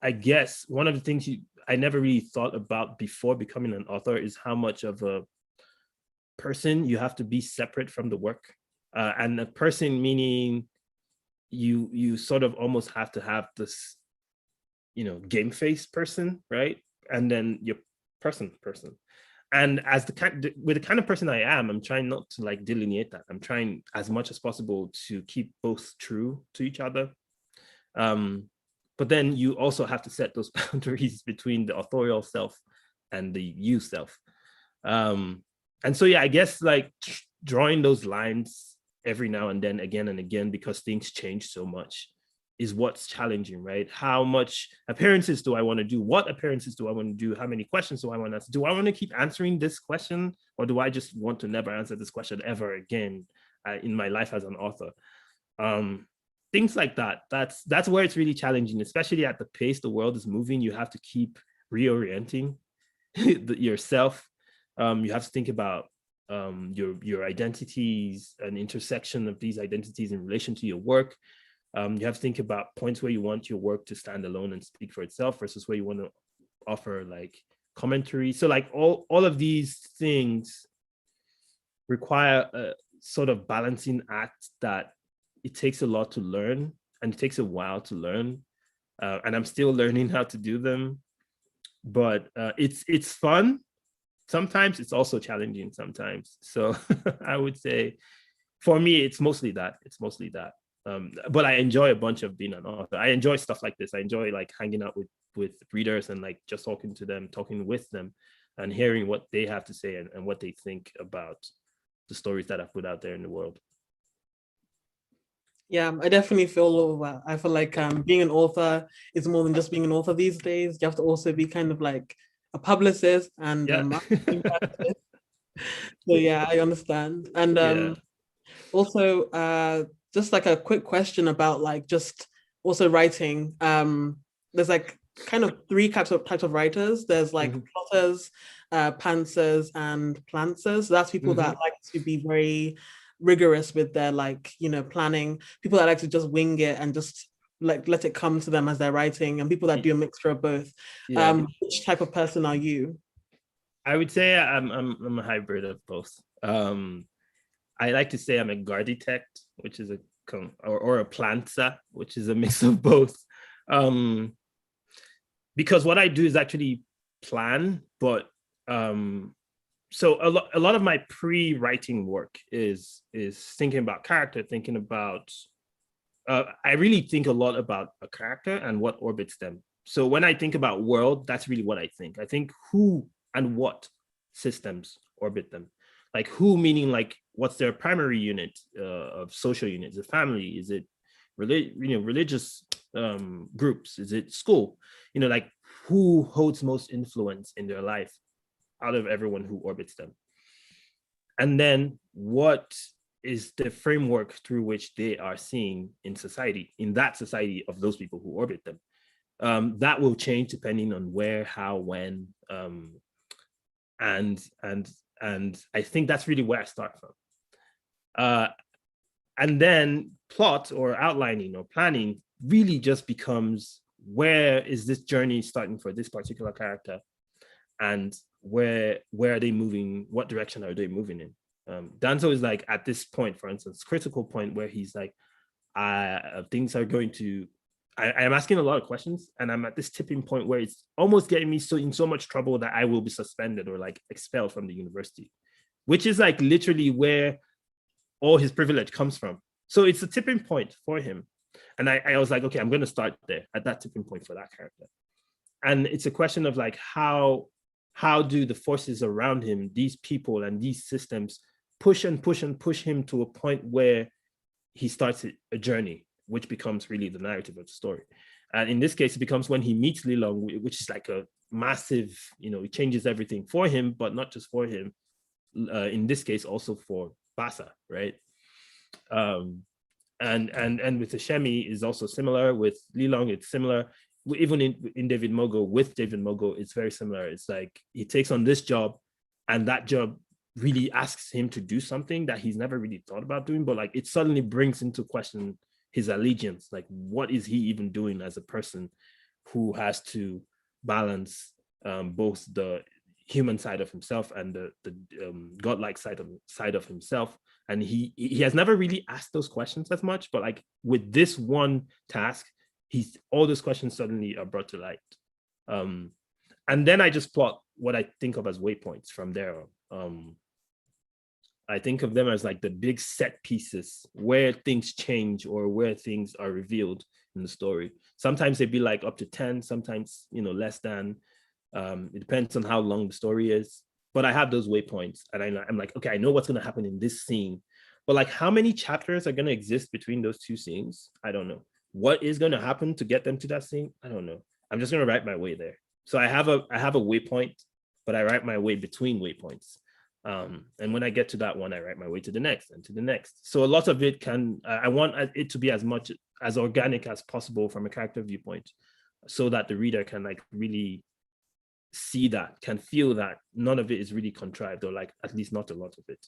I guess one of the things I never really thought about before becoming an author is how much of a person you have to be separate from the work. And a person meaning you sort of almost have to have this, game face person, right? And then your person. And with the kind of person I am, I'm trying not to like delineate that. I'm trying as much as possible to keep both true to each other. But then you also have to set those boundaries between the authorial self and the you self. And so, yeah, I guess like drawing those lines every now and then, again and again, because things change so much, is what's challenging, right? How much appearances do I want to do? What appearances do I want to do? How many questions do I want to answer? Do I want to keep answering this question, or do I just want to never answer this question ever again in my life as an author? Things like that. That's where it's really challenging, especially at the pace the world is moving. You have to keep reorienting yourself. You have to think about your identities, an intersection of these identities in relation to your work. You have to think about points where you want your work to stand alone and speak for itself versus where you want to offer like commentary. So like all of these things require a sort of balancing act that it takes a lot to learn, and it takes a while to learn. And I'm still learning how to do them, but it's fun. Sometimes it's also challenging sometimes. So I would say for me, it's mostly that. But I enjoy a bunch of being an author. I enjoy stuff like this. I enjoy like hanging out with readers and like just talking to them, talking with them, and hearing what they have to say and what they think about the stories that I've put out there in the world. Yeah, I definitely feel all of that. I feel like being an author is more than just being an author these days. You have to also be kind of like a publicist and a marketing person. So yeah, I understand. And also, just like a quick question about like just also writing. There's like kind of three types of writers. There's like plotters, pantsers, and plantsers. So that's people that like to be very rigorous with their like, you know, planning. People that like to just wing it and just like let it come to them as they're writing, and people that do a mixture of both. Which type of person are you? I would say I'm a hybrid of both. I like to say I'm a garditect, which is or a plantser, which is a mix of both. Because what I do is actually plan, but so a lot of my pre-writing work is thinking about character, thinking about, I really think a lot about a character and what orbits them. So when I think about world, that's really what I think. I think who and what systems orbit them. Like who, meaning like what's their primary unit of social units? Is it family? Is it religious groups? Is it school? You know, like who holds most influence in their life out of everyone who orbits them? And then what is the framework through which they are seen in society, in that society of those people who orbit them? That will change depending on where, how, when, and I think that's really where I start from. And then plot or outlining or planning really just becomes, where is this journey starting for this particular character, and where are they moving? What direction are they moving in? Danzo is like at this point, for instance, critical point where he's like, things are going to, I am asking a lot of questions, and I'm at this tipping point where it's almost getting me in so much trouble that I will be suspended or like expelled from the university, which is like literally where all his privilege comes from. So it's a tipping point for him. And I was like, okay, I'm going to start there at that tipping point for that character. And it's a question of like, how do the forces around him, these people and these systems, push him to a point where he starts a journey, which becomes really the narrative of the story. And in this case, it becomes when he meets Lilong, which is like a massive, it changes everything for him, but not just for him. In this case, also for Basa, right? And with the Shemi is also similar. With Lilong, it's similar. Even in David Mogo, with David Mogo, it's very similar. It's like he takes on this job, and that job really asks him to do something that he's never really thought about doing, but like it suddenly brings into question his allegiance. Like, what is he even doing as a person who has to balance both the human side of himself and the godlike side of himself? And he has never really asked those questions as much, but like with this one task, all those questions suddenly are brought to light. And then I just plot what I think of as waypoints from there. I think of them as like the big set pieces where things change or where things are revealed in the story. Sometimes they'd be like up to 10, sometimes, less than. It depends on how long the story is. But I have those waypoints, and I'm like, okay, I know what's going to happen in this scene. But like how many chapters are going to exist between those two scenes? I don't know. What is going to happen to get them to that scene? I don't know. I'm just going to write my way there. So I have a waypoint, but I write my way between waypoints. And when I get to that one, I write my way to the next and to the next. So a lot of it I want it to be as much as organic as possible from a character viewpoint, so that the reader can like really see that, can feel that none of it is really contrived, or like at least not a lot of it.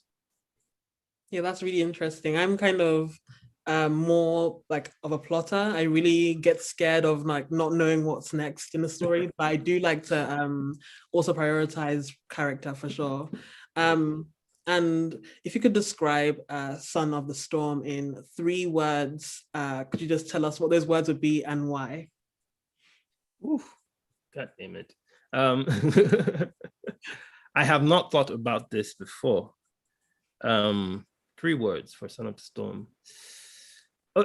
Yeah, that's really interesting. I'm kind of more like of a plotter. I really get scared of like not knowing what's next in the story, but I do like to also prioritize character for sure. And if you could describe Son of the Storm in 3 words, could you just tell us what those words would be and why? Oof, God damn it. I have not thought about this before. 3 words for Son of the Storm.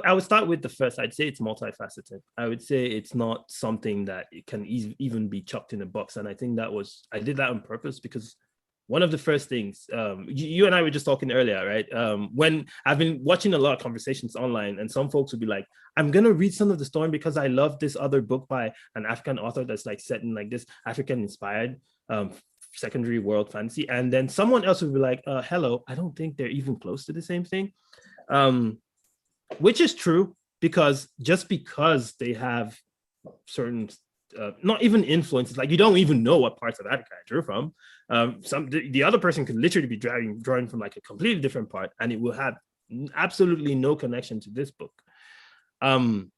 I would start with the first. I'd say it's multifaceted. I would say it's not something that it can even be chucked in a box. And I think I did that on purpose, because one of the first things, you and I were just talking earlier, right? When I've been watching a lot of conversations online, and some folks would be like, I'm going to read Son of the Storm because I love this other book by an African author that's like set in like this African inspired secondary world fantasy. And then someone else would be like, hello, I don't think they're even close to the same thing. Which is true, because just because they have certain not even influences, like you don't even know what parts of Africa I drew from. The other person could literally be drawing from like a completely different part, and it will have absolutely no connection to this book. And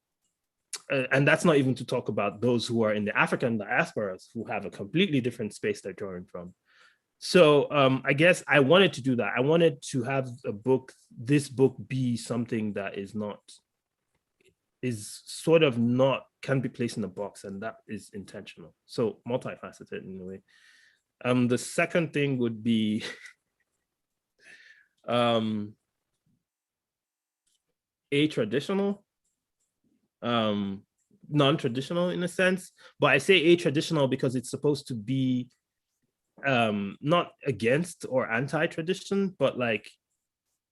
that's not even to talk about those who are in the African diasporas who have a completely different space they're drawing from. So I guess I wanted to do that. I wanted to have this book be something that can be placed in a box, and that is intentional. So multifaceted in a way. The second thing would be a-traditional, non-traditional in a sense, but I say a-traditional because it's supposed to be not against or anti-tradition, but like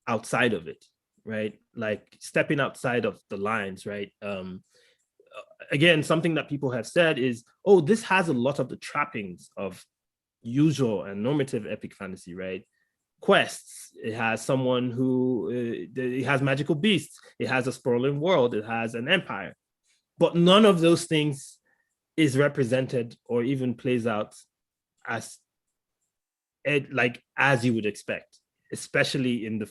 outside of it, right? Like stepping outside of the lines, right? Again, something that people have said is, oh, this has a lot of the trappings of usual and normative epic fantasy, right? Quests, it has someone who, it has magical beasts, it has a sprawling world, it has an empire, but none of those things is represented or even plays out as you would expect, especially in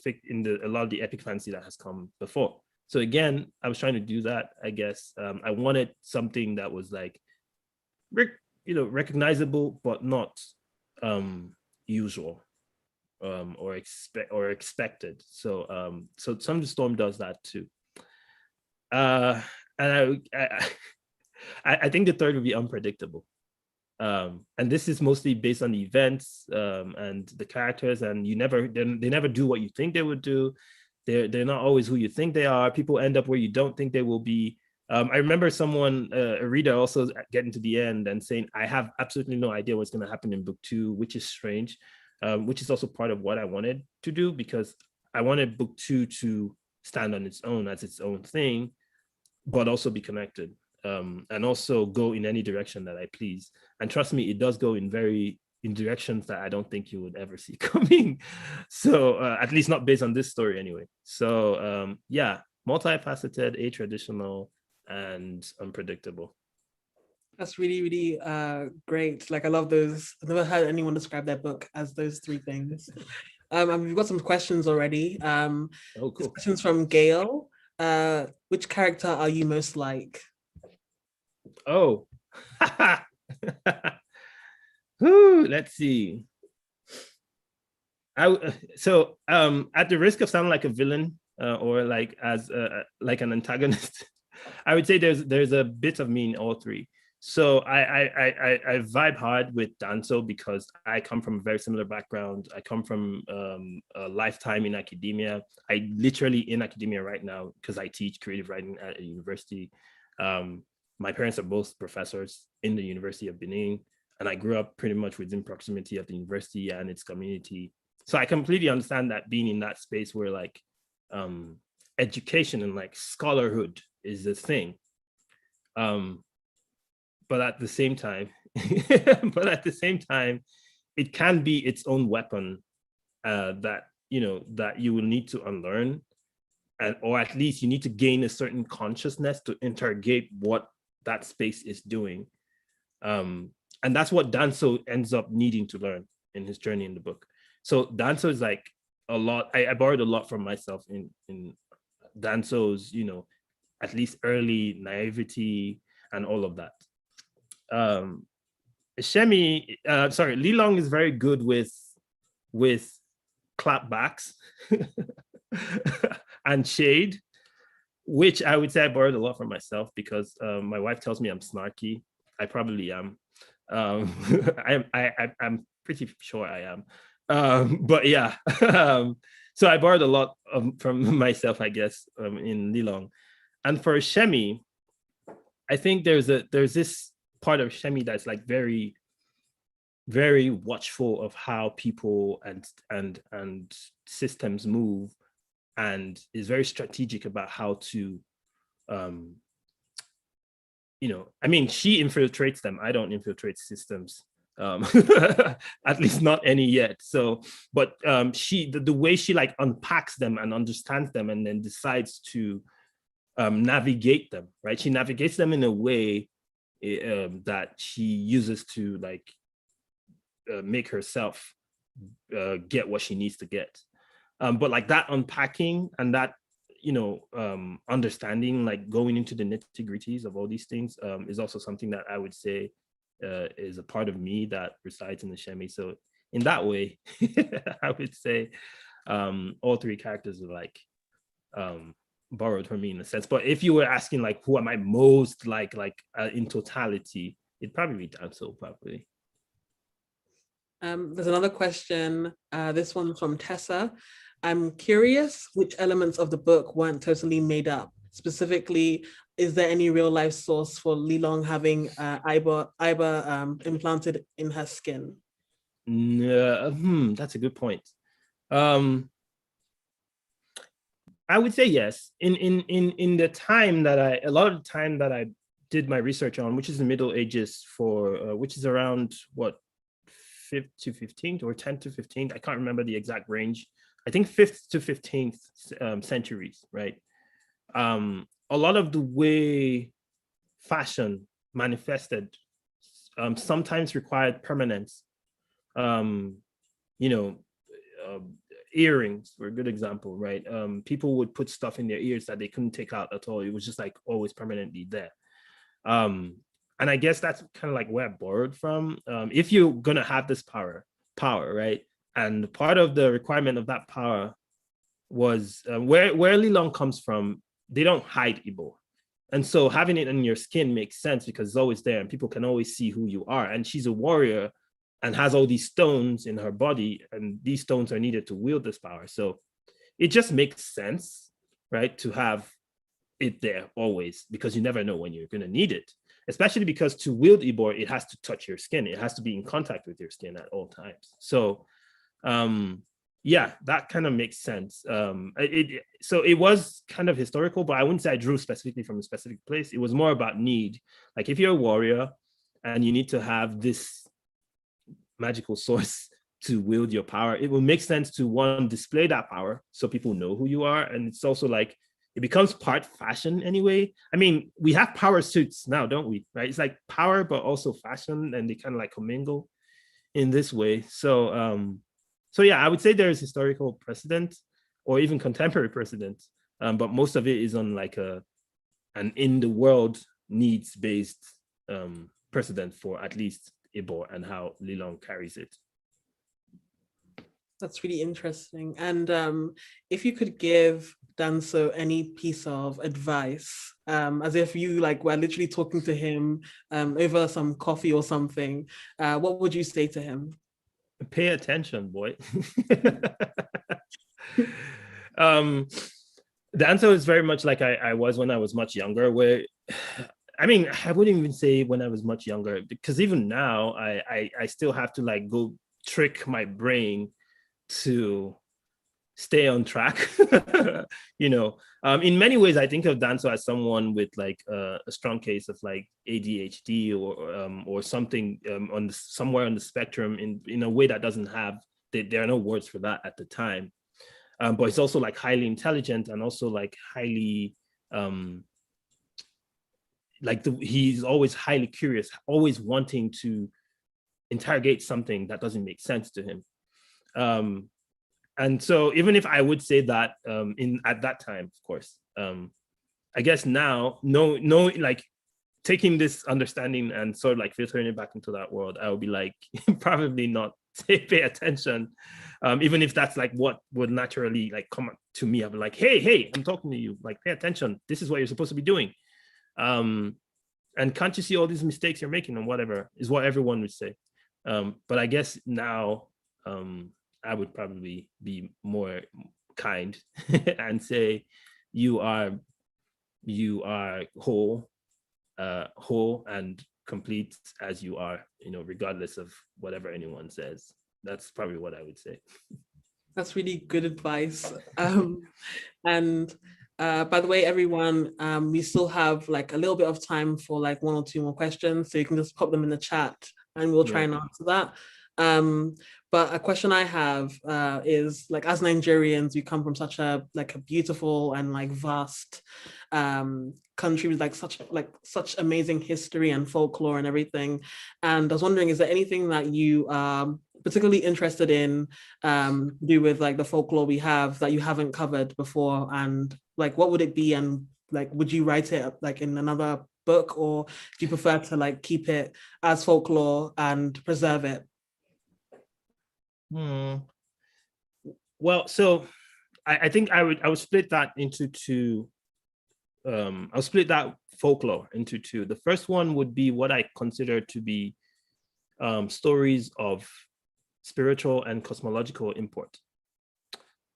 a lot of the epic fantasy that has come before. So again, I was trying to do that, I guess. I wanted something that was like, recognizable, but not usual or expected. So Son of the Storm does that too. And I think the third would be unpredictable. And this is mostly based on the events and the characters, and they never do what you think they would do. They're not always who you think they are. People end up where you don't think they will be. I remember a reader also getting to the end and saying, I have absolutely no idea what's going to happen in book 2, which is strange, which is also part of what I wanted to do, because I wanted book 2 to stand on its own as its own thing, but also be connected. And also go in any direction that I please. And trust me, it does go in directions that I don't think you would ever see coming. So at least not based on this story anyway. So yeah, multifaceted, a-traditional, and unpredictable. That's really, really great. Like I love those. I've never heard anyone describe their book as those 3 things. And we've got some questions already. Oh, cool. Questions from Gail. Which character are you most like? Oh, let's see. At the risk of sounding like a villain or like as like an antagonist, I would say there's a bit of me in all 3. So I vibe hard with Danso because I come from a very similar background. I come from a lifetime in academia. I literally in academia right now because I teach creative writing at a university. My parents are both professors in the University of Benin, and I grew up pretty much within proximity of the university and its community. So I completely understand that, being in that space where like education and like scholarhood is the thing. But at the same time, it can be its own weapon that you will need to unlearn, or at least you need to gain a certain consciousness to interrogate what that space is doing. And that's what Danso ends up needing to learn in his journey in the book. So Danso is like a lot. I borrowed a lot from myself in Danso's, at least early naivety and all of that. Lilong is very good with clapbacks and shade, which I would say I borrowed a lot from myself, because my wife tells me I'm snarky. I probably am. I'm pretty sure I am. But yeah, so I borrowed a lot from myself, I guess, in Lilong. And for Shemi, I think there's this part of Shemi that's like very, very watchful of how people and systems move, and is very strategic about how to, she infiltrates them. I don't infiltrate systems, at least not any yet. So, but the way she like unpacks them and understands them, and then decides to navigate them, right? She navigates them in a way that she uses to like make herself get what she needs to get. But like that unpacking and that, understanding, like going into the nitty-gritties of all these things, is also something that I would say is a part of me that resides in the Shemi. So in that way, I would say all three characters are like borrowed from me in a sense. But if you were asking like who am I most like in totality, it'd probably be Danso, probably. There's another question, this one from Tessa. I'm curious which elements of the book weren't totally made up. Specifically, is there any real life source for Lilong having Iba implanted in her skin? That's a good point. I would say yes. In the time that a lot of the time that I did my research on, which is the Middle Ages, which is around what, 5th to 15th or 10th to 15th, I can't remember the exact range. I think 5th to 15th centuries, right? A lot of the way fashion manifested sometimes required permanence. Earrings were a good example, right? People would put stuff in their ears that they couldn't take out at all. It was just like always permanently there. And I guess that's kind of like where I borrowed from. If you're gonna have this power, right? And part of the requirement of that power was where Lilong comes from. They don't hide Igbo, and so having it on your skin makes sense because it's always there, and people can always see who you are. And she's a warrior, and has all these stones in her body, and these stones are needed to wield this power. So it just makes sense, right, to have it there always, because you never know when you're gonna need it. Especially because to wield Ibor, it has to touch your skin. It has to be in contact with your skin at all times. So, yeah, that kind of makes sense. So it was kind of historical, but I wouldn't say I drew specifically from a specific place. It was more about need. Like if you're a warrior and you need to have this magical source to wield your power, it will make sense to, one, display that power so people know who you are. And it's also like, it becomes part fashion anyway. I mean, we have power suits now, don't we? Right? It's like power, but also fashion, and they kind of like commingle in this way. So, so yeah, I would say there is historical precedent or even contemporary precedent, but most of it is on like an in the world needs-based precedent for at least Ibor and how Lilong carries it. That's really interesting. And if you could give Danso any piece of advice, as if you like were literally talking to him over some coffee or something, what would you say to him? Pay attention, boy. Danso is very much like I was when I was much younger, where, I mean, I wouldn't even say when I was much younger, because even now I still have to like go trick my brain to stay on track. In many ways, I think of Danso as someone with like a strong case of like ADHD or something somewhere on the spectrum in a way that doesn't have, there are no words for that at the time. But it's also like highly intelligent and also like highly, he's always highly curious, always wanting to interrogate something that doesn't make sense to him. And so even if I would say that at that time, of course, I guess now, like taking this understanding and sort of like filtering it back into that world, I would be like, probably not pay attention. Even if that's like what would naturally like come to me, I'd be like, hey, I'm talking to you, like pay attention. This is what you're supposed to be doing. And can't you see all these mistakes you're making and whatever, is what everyone would say. But I guess now, I would probably be more kind and say, you are whole and complete as you are, regardless of whatever anyone says. That's probably what I would say. That's really good advice. And by the way, everyone, we still have like a little bit of time for like 1 or 2 more questions, so you can just pop them in the chat and we'll try and answer that. But a question I have is like, as Nigerians, we come from such a beautiful and like vast country with like such amazing history and folklore and everything. And I was wondering, is there anything that you are particularly interested in do with like the folklore we have that you haven't covered before? And like, what would it be? And like, would you write it like in another book, or do you prefer to like keep it as folklore and preserve it? Well, so I think I would split that into two. I'll split that folklore into two. The first one would be what I consider to be stories of spiritual and cosmological import.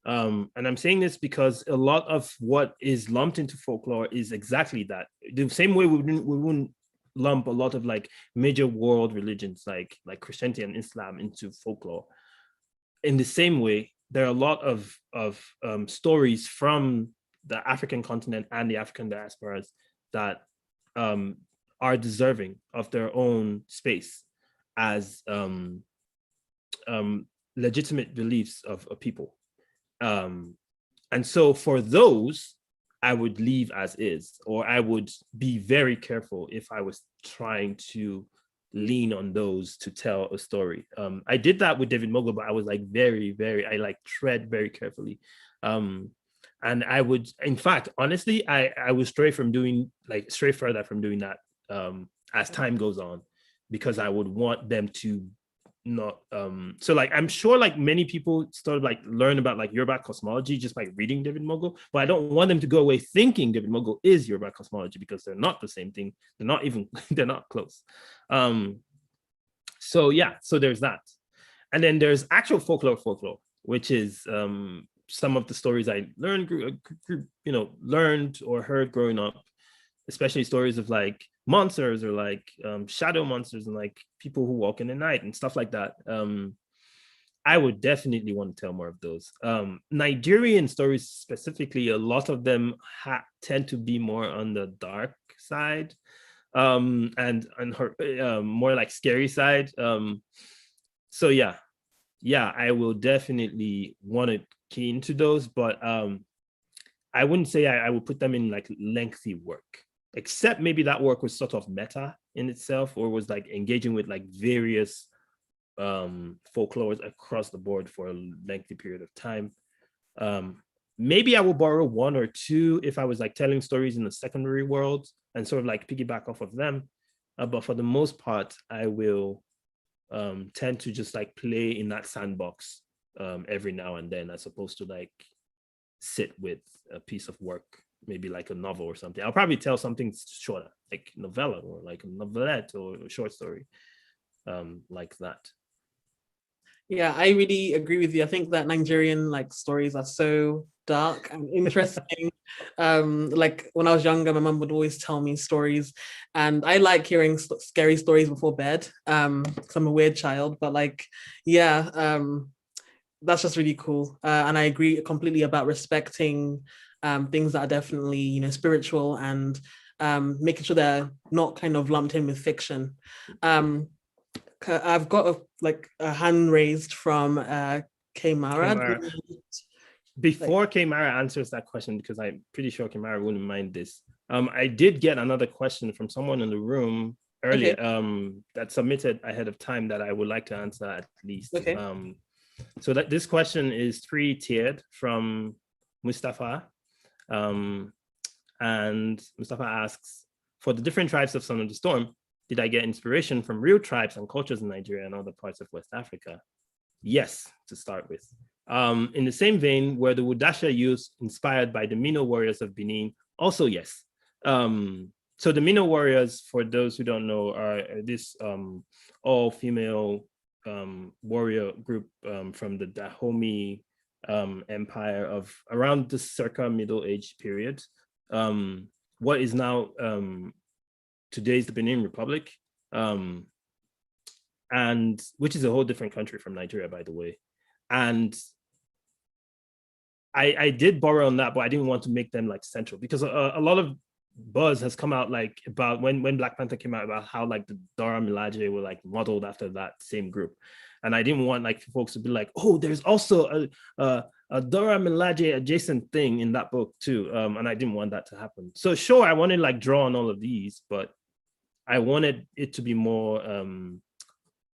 And I'm saying this because a lot of what is lumped into folklore is exactly that. The same way we wouldn't lump a lot of like major world religions like Christianity and Islam into folklore. In the same way, there are a lot of stories from the African continent and the African diasporas that are deserving of their own space as legitimate beliefs of a people. And so for those, I would leave as is, or I would be very careful if I was trying to lean on those to tell a story. I did that with David Mogul, but I was like I tread very carefully. And I would, in fact, honestly, I would stray further from doing that as time goes on, because I would want them to not, so like, I'm sure like many people sort of like learn about like Yoruba cosmology just by reading David Mogul, but I don't want them to go away thinking David Mogul is Yoruba cosmology, because they're not the same thing. They're not close. So yeah, so there's that. And then there's actual folklore, which is some of the stories I learned or heard growing up, especially stories of like monsters or like shadow monsters and like people who walk in the night and stuff like that. I would definitely want to tell more of those. Nigerian stories specifically, a lot of them tend to be more on the dark side, and her more like scary side. So yeah, I will definitely want to key into those, but I wouldn't say I would put them in like lengthy work, except maybe that work was sort of meta in itself, or was like engaging with like various folklores across the board for a lengthy period of time. Maybe I will borrow 1 or 2 if I was like telling stories in the secondary world and sort of like piggyback off of them. But for the most part, I will tend to just like play in that sandbox every now and then, as opposed to like sit with a piece of work, maybe like a novel or something. I'll probably tell something shorter, like novella or like a novelette or a short story, like that. Yeah, I really agree with you. I think that Nigerian like stories are so dark and interesting. Like when I was younger, my mum would always tell me stories, and I like hearing scary stories before bed, because I'm a weird child. But like, yeah, that's just really cool. And I agree completely about respecting things that are definitely, you know, spiritual, and making sure they're not kind of lumped in with fiction. I've got a hand raised from Kmara. Before Kmara answers that question, because I'm pretty sure Kmara wouldn't mind this, I did get another question from someone in the room earlier, that submitted ahead of time that I would like to answer at least. Okay. So that this question is 3-tiered from Mustafa. And Mustafa asks, for the different tribes of Son of the Storm, did I get inspiration from real tribes and cultures in Nigeria and other parts of West Africa? Yes, to start with. In the same vein, were the Wudasha youths inspired by the Mino warriors of Benin? Also, yes. So the Mino warriors, for those who don't know, are this all-female warrior group from the Dahomey empire of around the circa Middle Age period. What is now today's the Benin Republic, and which is a whole different country from Nigeria, by the way. And I did borrow on that, but I didn't want to make them like central, because a lot of buzz has come out like about when Black Panther came out about how like the Dora Milaje were like modeled after that same group. And I didn't want like folks to be like, oh, there's also a Dora Milaje adjacent thing in that book too. And I didn't want that to happen. So sure, I wanted like draw on all of these, but I wanted it to be more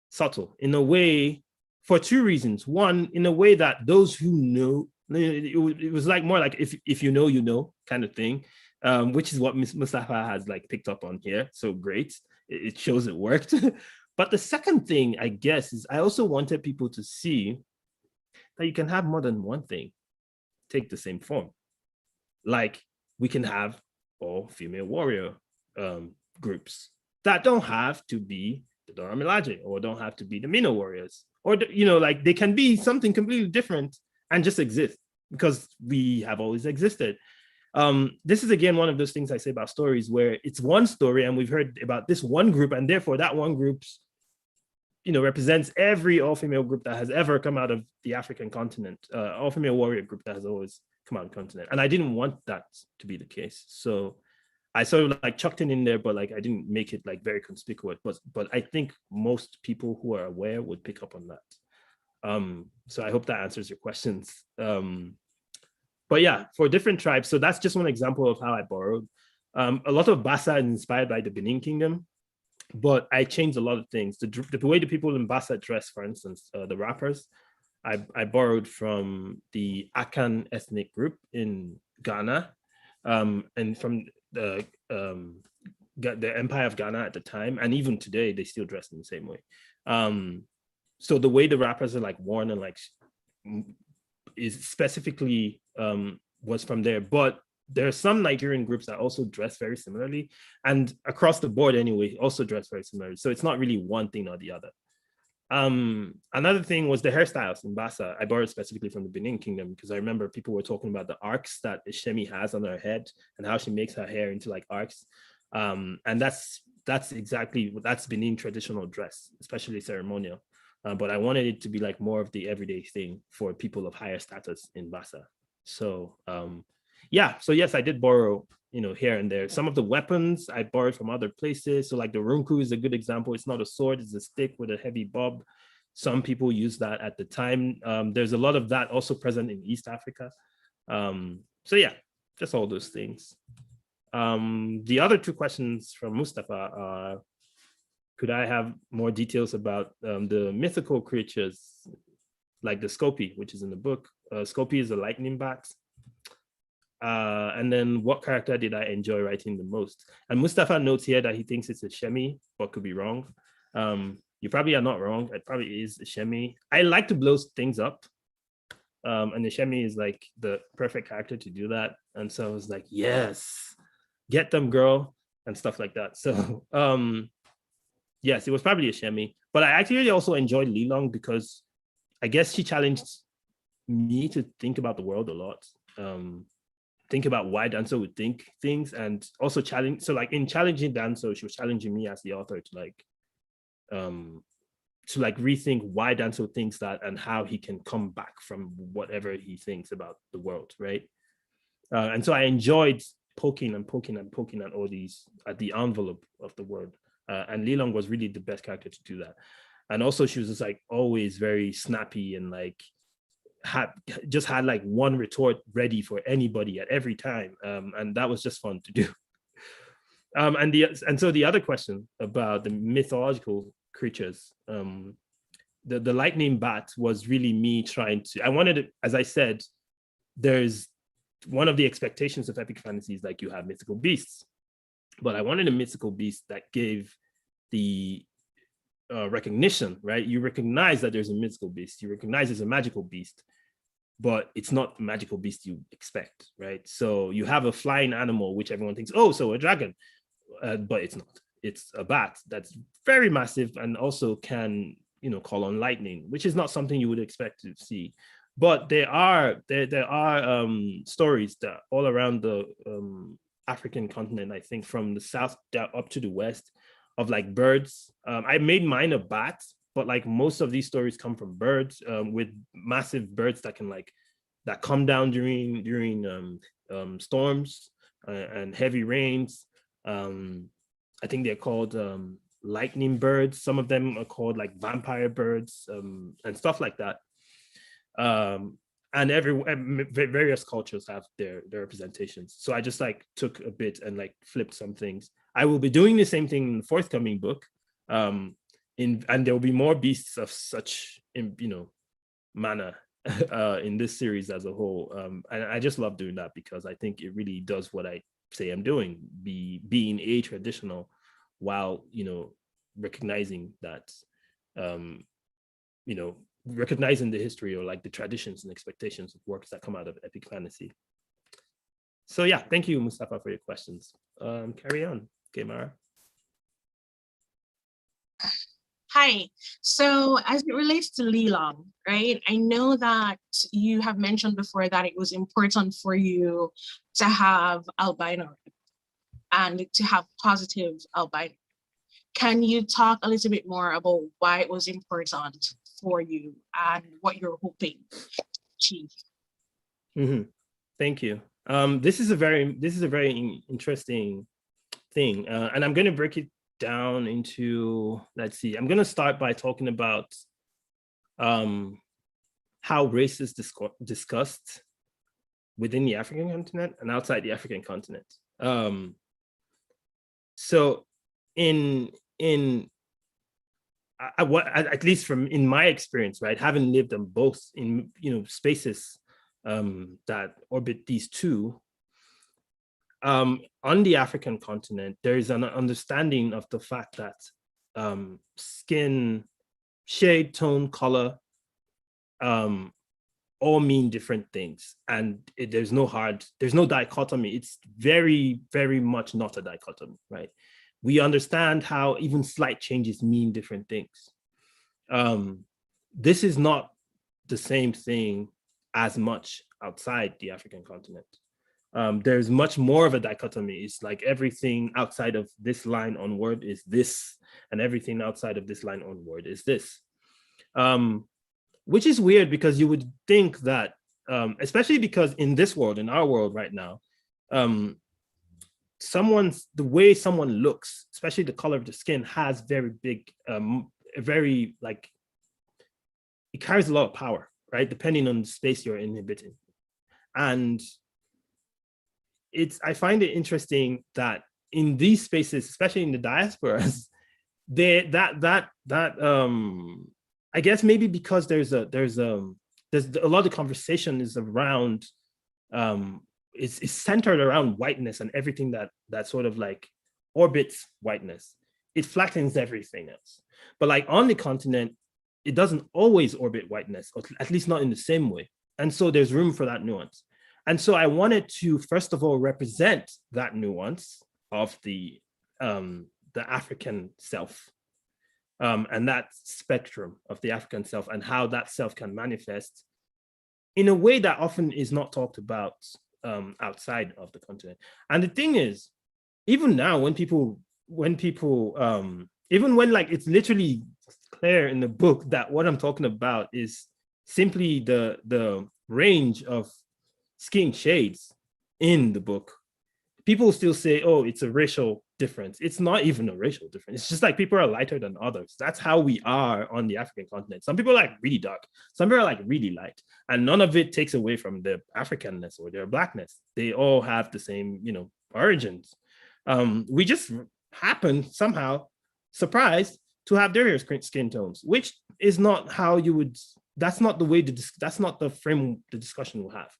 subtle in a way, for two reasons. One, in a way that those who know, it was like more like if you know, you know kind of thing, which is what Mustafa has like picked up on here. So great, it shows it worked. But the second thing, I guess, is I also wanted people to see that you can have more than one thing take the same form. Like we can have all female warrior groups that don't have to be the Dora Milaje or don't have to be the Mino warriors, or like they can be something completely different and just exist because we have always existed. This is again one of those things I say about stories where it's one story and we've heard about this one group, and therefore that one group's represents every all-female group that has ever come out of the African continent, all-female warrior group that has always come out of the continent. And I didn't want that to be the case. So I sort of like chucked it in there, but like I didn't make it like very conspicuous. But I think most people who are aware would pick up on that. So I hope that answers your questions. But yeah, for different tribes. So that's just one example of how I borrowed. A lot of Bassa is inspired by the Benin Kingdom, but I changed a lot of things. The way the people in Bassa dress, for instance, the rappers, I borrowed from the Akan ethnic group in Ghana, and from the Empire of Ghana at the time, and even today they still dress in the same way. So the way the rappers are like worn and like is specifically was from there, but there are some Nigerian groups that also dress very similarly, and across the board anyway, also dress very similarly. So it's not really one thing or the other. Another thing was the hairstyles in Bassa. I borrowed specifically from the Benin Kingdom because I remember people were talking about the arcs that Ishemi has on her head and how she makes her hair into like arcs. And that's Benin traditional dress, especially ceremonial. But I wanted it to be like more of the everyday thing for people of higher status in Bassa. So yeah, so yes, I did borrow, here and there. Some of the weapons I borrowed from other places. So like the runku is a good example. It's not a sword, it's a stick with a heavy bob. Some people use that at the time. There's a lot of that also present in East Africa. So yeah, just all those things. The other two questions from Mustafa are, could I have more details about the mythical creatures like the Scopi, which is in the book? Scopi is a lightning bat. And then what character did I enjoy writing the most? And Mustafa notes here that he thinks it's a Shemi, but could be wrong. You probably are not wrong. It probably is a Shemi. I like to blow things up. And the Shemi is like the perfect character to do that. And so I was like, yes, get them, girl, and stuff like that. So yes, it was probably a Shemi. But I actually also enjoyed Lilong because I guess she challenged me to think about the world a lot. Think about why Danso would think things, and also challenge. So like in challenging Danso, she was challenging me as the author to like like rethink why Danso thinks that and how he can come back from whatever he thinks about the world, right? And so I enjoyed poking at all these, at the envelope of the world. And Lilong was really the best character to do that. And also she was just like always very snappy and like had like one retort ready for anybody at every time. And that was just fun to do. And so the other question about the mythological creatures, the lightning bat was really me trying to, I wanted to, as I said, there's one of the expectations of epic fantasy is like you have mythical beasts, but I wanted a mythical beast that gave the recognition, right? You recognize that there's a mythical beast, you recognize there's a magical beast, but it's not the magical beast you expect, right? So you have a flying animal, which everyone thinks, oh, so a dragon, but it's not. It's a bat that's very massive and also can, you know, call on lightning, which is not something you would expect to see. But there are stories that all around the African continent, I think from the south down up to the west, of like birds. I made mine a bat, but like most of these stories come from birds, with massive birds that can like, that come down during storms and heavy rains. I think they're called lightning birds. Some of them are called like vampire birds, and stuff like that. And various cultures have their representations. So I just like took a bit and like flipped some things. I will be doing the same thing in the forthcoming book. And there will be more beasts of such, you know, manner in this series as a whole. And I just love doing that because I think it really does what I say I'm doing, being a traditional while, you know, recognizing that, you know, recognizing the history or like the traditions and expectations of works that come out of epic fantasy. So yeah, thank you, Mustafa, for your questions. Carry on, Mara. Hi. So as it relates to Lilong, right? I know that you have mentioned before that it was important for you to have albino and to have positive albino. Can you talk a little bit more about why it was important for you and what you're hoping to achieve? Mm-hmm. Thank you. This is a very interesting thing, and I'm going to break it down into, let's see, I'm going to start by talking about how race is discussed within the African continent and outside the African continent. So at least from in my experience, right, having lived them both in, you know, spaces that orbit these two, on the African continent, there is an understanding of the fact that skin, shade, tone, color, all mean different things, and there's no dichotomy. It's very, very much not a dichotomy, right? We understand how even slight changes mean different things. This is not the same thing as much outside the African continent. There's much more of a dichotomy. It's like everything outside of this line onward is this, and everything outside of this line onward is this. Which is weird because you would think that, especially because in this world, in our world right now, the way someone looks, especially the color of the skin, has very big, very like, it carries a lot of power, right? Depending on the space you're inhabiting. And I find it interesting that in these spaces, especially in the diasporas, I guess maybe because there's a lot of conversation is around, it's centered around whiteness and everything that sort of like orbits whiteness. It flattens everything else. But like on the continent, it doesn't always orbit whiteness, or at least not in the same way. And so there's room for that nuance. And so I wanted to, first of all, represent that nuance of the African self, and that spectrum of the African self, and how that self can manifest in a way that often is not talked about outside of the continent. And the thing is, even now, when people, even when like it's literally clear in the book that what I'm talking about is simply the range of skin shades in the book. People still say, oh, it's a racial difference. It's not even a racial difference. It's just like people are lighter than others. That's how we are on the African continent. Some people are like really dark. Some people are like really light. And none of it takes away from their Africanness or their Blackness. They all have the same, origins. We just happen somehow, surprised, to have their skin tones, which is not how you would, that's not the way, that's not the frame the discussion will have.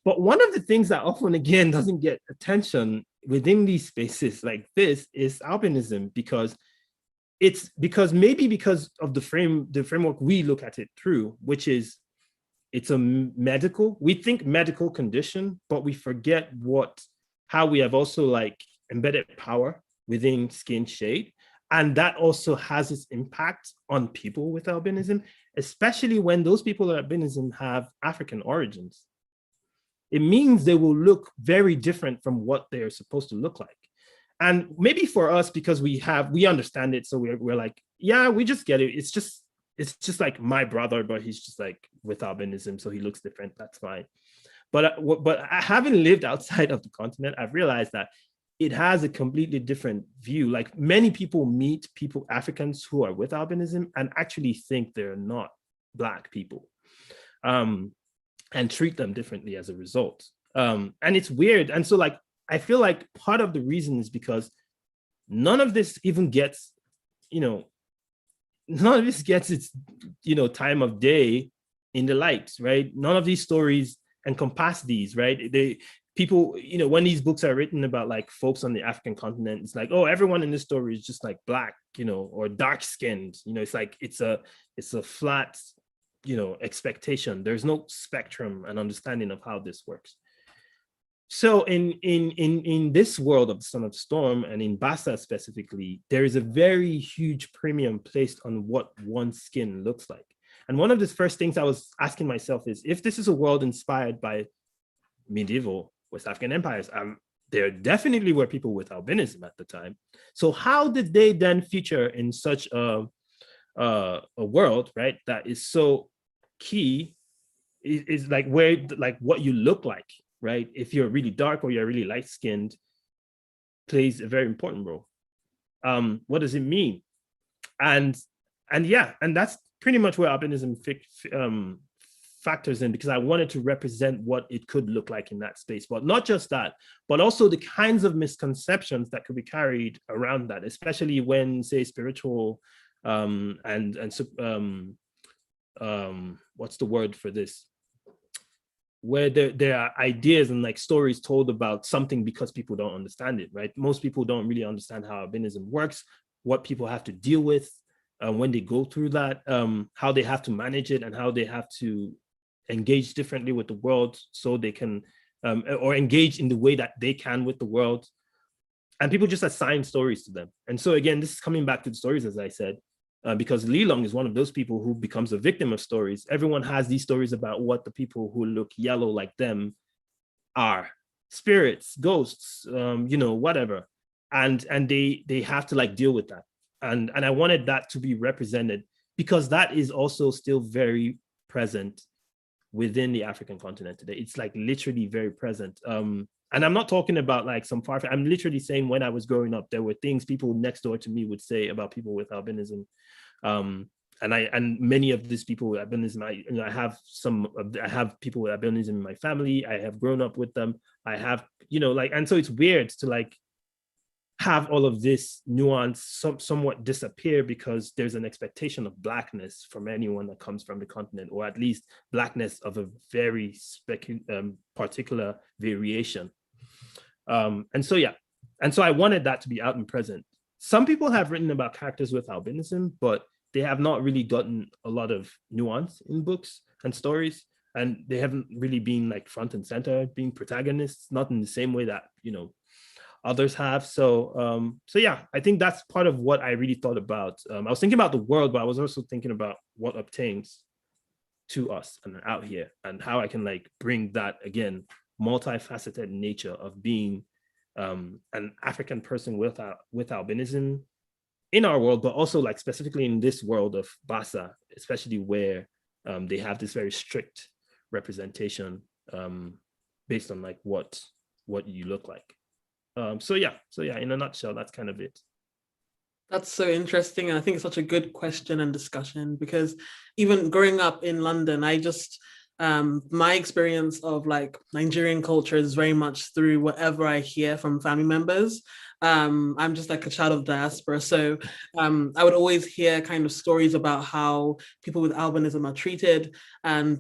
But one of the things that often, again, doesn't get attention within these spaces like this is albinism, because maybe because of the framework we look at it through, which is it's we think medical condition, but we forget how we have also like embedded power within skin shade. And that also has its impact on people with albinism, especially when those people with albinism have African origins. It means they will look very different from what they're supposed to look like. And maybe for us, because we understand it, so we're like, yeah, we just get it. It's just like my brother, but he's just like with albinism, so he looks different. That's fine. But having lived outside of the continent, I've realized that it has a completely different view. Like many people meet Africans who are with albinism and actually think they're not Black people. And treat them differently as a result. And it's weird. And so like, I feel like part of the reason is because none of this even gets, none of this gets its, time of day in the light, right? None of these stories encompass these, right? People, when these books are written about like folks on the African continent, it's like, oh, everyone in this story is just like Black, or dark skinned, it's like, it's a flat, expectation. There's no spectrum and understanding of how this works. So in this world of the Son of the Storm, and in Bassa specifically, there is a very huge premium placed on what one's skin looks like. And one of the first things I was asking myself is, if this is a world inspired by medieval West African empires, there definitely were people with albinism at the time. So how did they then feature in such a world, right, that is so key, is like where, like what you look like, right? If you're really dark or you're really light skinned, plays a very important role. What does it mean? And that's pretty much where albinism factors in, because I wanted to represent what it could look like in that space. But not just that, but also the kinds of misconceptions that could be carried around that, especially when, say, spiritual what's the word for this? Where there are ideas and like stories told about something because people don't understand it, right? Most people don't really understand how albinism works, what people have to deal with when they go through that, how they have to manage it, and how they have to engage differently with the world so they can, or engage in the way that they can with the world. And people just assign stories to them. And so again, this is coming back to the stories, as I said, because Lilong is one of those people who becomes a victim of stories. Everyone has these stories about what the people who look yellow like them are. Spirits, ghosts, whatever. And they have to like deal with that. And I wanted that to be represented, because that is also still very present within the African continent today. It's like literally very present. And I'm not talking about like some far, I'm literally saying when I was growing up, there were things people next door to me would say about people with albinism. And many of these people with albinism, I have people with albinism in my family. I have grown up with them. I have, and so it's weird to like have all of this nuance somewhat disappear, because there's an expectation of Blackness from anyone that comes from the continent, or at least Blackness of a very particular variation. And so I wanted that to be out and present. Some people have written about characters with albinism, but they have not really gotten a lot of nuance in books and stories, and they haven't really been like front and center, being protagonists, not in the same way that others have. So I think that's part of what I really thought about. I was thinking about the world, but I was also thinking about what obtains to us and out here, and how I can like bring that, again, multifaceted nature of being an African person with albinism in our world, but also like specifically in this world of Basa, especially where they have this very strict representation based on like what you look like. So yeah, in a nutshell, that's kind of it. That's so interesting. And I think it's such a good question and discussion, because even growing up in London, I just, my experience of like Nigerian culture is very much through whatever I hear from family members. I'm just like a child of diaspora. So I would always hear kind of stories about how people with albinism are treated, and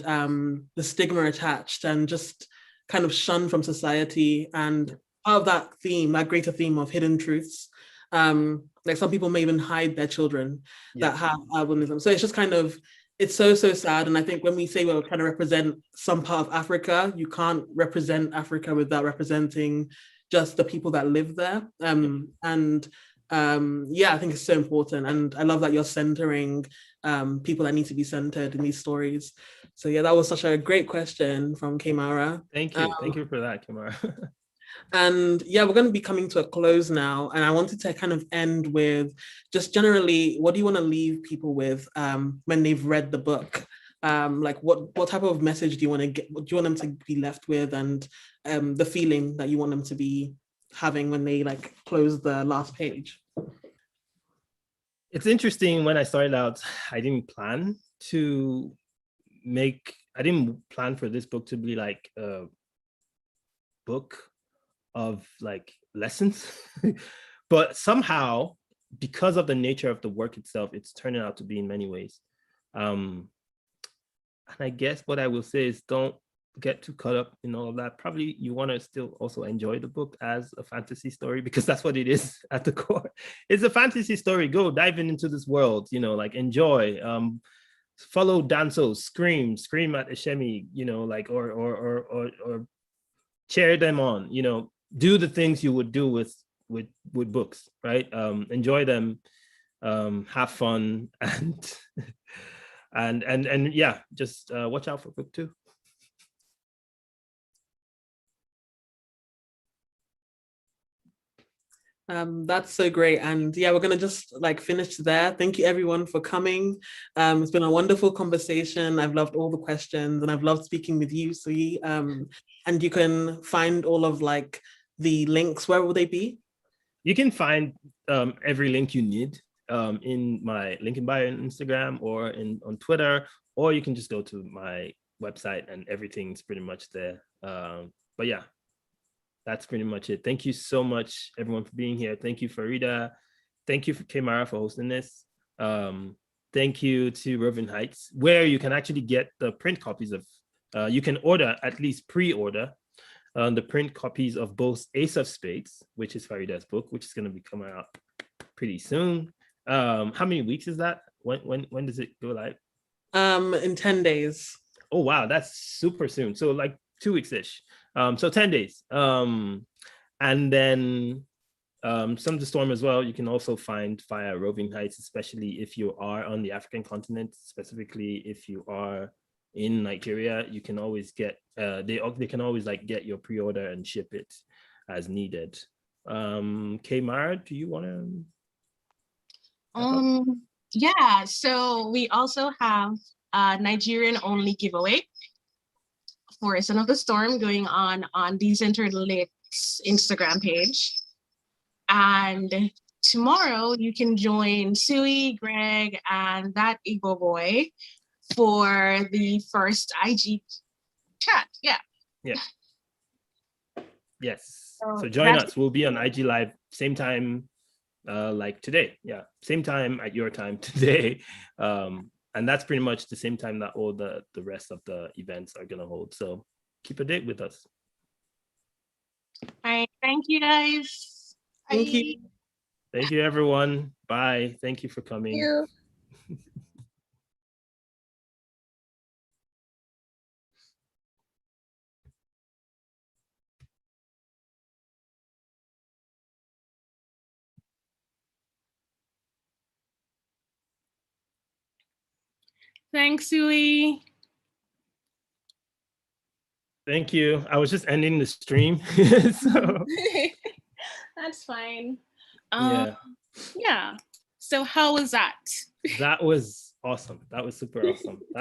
the stigma attached, and just kind of shunned from society. And part of that theme, that greater theme of hidden truths, like some people may even hide their children that have albinism. So it's just kind of, it's so sad. And I think when we say we're trying to represent some part of Africa, you can't represent Africa without representing just the people that live there. Yeah, I think it's so important. And I love that you're centering people that need to be centered in these stories. So yeah, that was such a great question from Kamara. Thank you. Thank you for that, Kamara. And yeah, we're going to be coming to a close now. And I wanted to kind of end with just generally, what do you want to leave people with when they've read the book? Like what type of message do you want to get? What do you want them to be left with? And the feeling that you want them to be having when they like close the last page? It's interesting. When I started out, I didn't plan for this book to be like a book of like lessons, but somehow, because of the nature of the work itself, it's turning out to be in many ways. And I guess what I will say is, don't get too caught up in all of that. Probably you want to still also enjoy the book as a fantasy story, because that's what it is at the core. It's a fantasy story. Go diving into this world, like enjoy. Follow Danso, scream at Ishemi, like or cheer them on, do the things you would do with books, right? Enjoy them, have fun, and yeah, just watch out for book 2. That's so great. And yeah, we're gonna just like finish there. Thank you everyone for coming. It's been a wonderful conversation. I've loved all the questions, and I've loved speaking with you, Suyi. And you can find all of like the links. Where will they be? You can find every link you need in my link in bio on Instagram or on Twitter, or you can just go to my website and everything's pretty much there. But yeah, that's pretty much it. Thank you so much, everyone, for being here. Thank you, Faridah. Thank you, Kamara, for hosting this. Thank you to RovingHeights, where you can actually get the print copies of, you can order, at least pre-order, the print copies of both Ace of Spades, which is Faridah's book, which is going to be coming out pretty soon. How many weeks is that? When does it go live? In 10 days. Oh, wow, that's super soon. So like 2 weeks-ish. So 10 days. And then Some of the Storm as well, you can also find via RovingHeights, especially if you are on the African continent, specifically if you are in Nigeria. You can always get, they can always like get your pre-order and ship it as needed. Kamara, do you want to? Yeah, so we also have a Nigerian only giveaway for Son of the Storm going on Decentred Lit's Instagram page. And tomorrow you can join Suyi, Greg, and that Igbo boy for the first IG chat. Yeah. Yeah. Yes. So join us. We'll be on IG Live same time like today. Yeah. Same time at your time today. And that's pretty much the same time that all the rest of the events are gonna hold. So keep a date with us. All right. Thank you guys. Thank you. Thank you, everyone. Bye. Thank you for coming. Thank you. Thanks, Suyi. Thank you. I was just ending the stream. So that's fine. Yeah. Yeah. So how was that? That was awesome. That was super awesome. That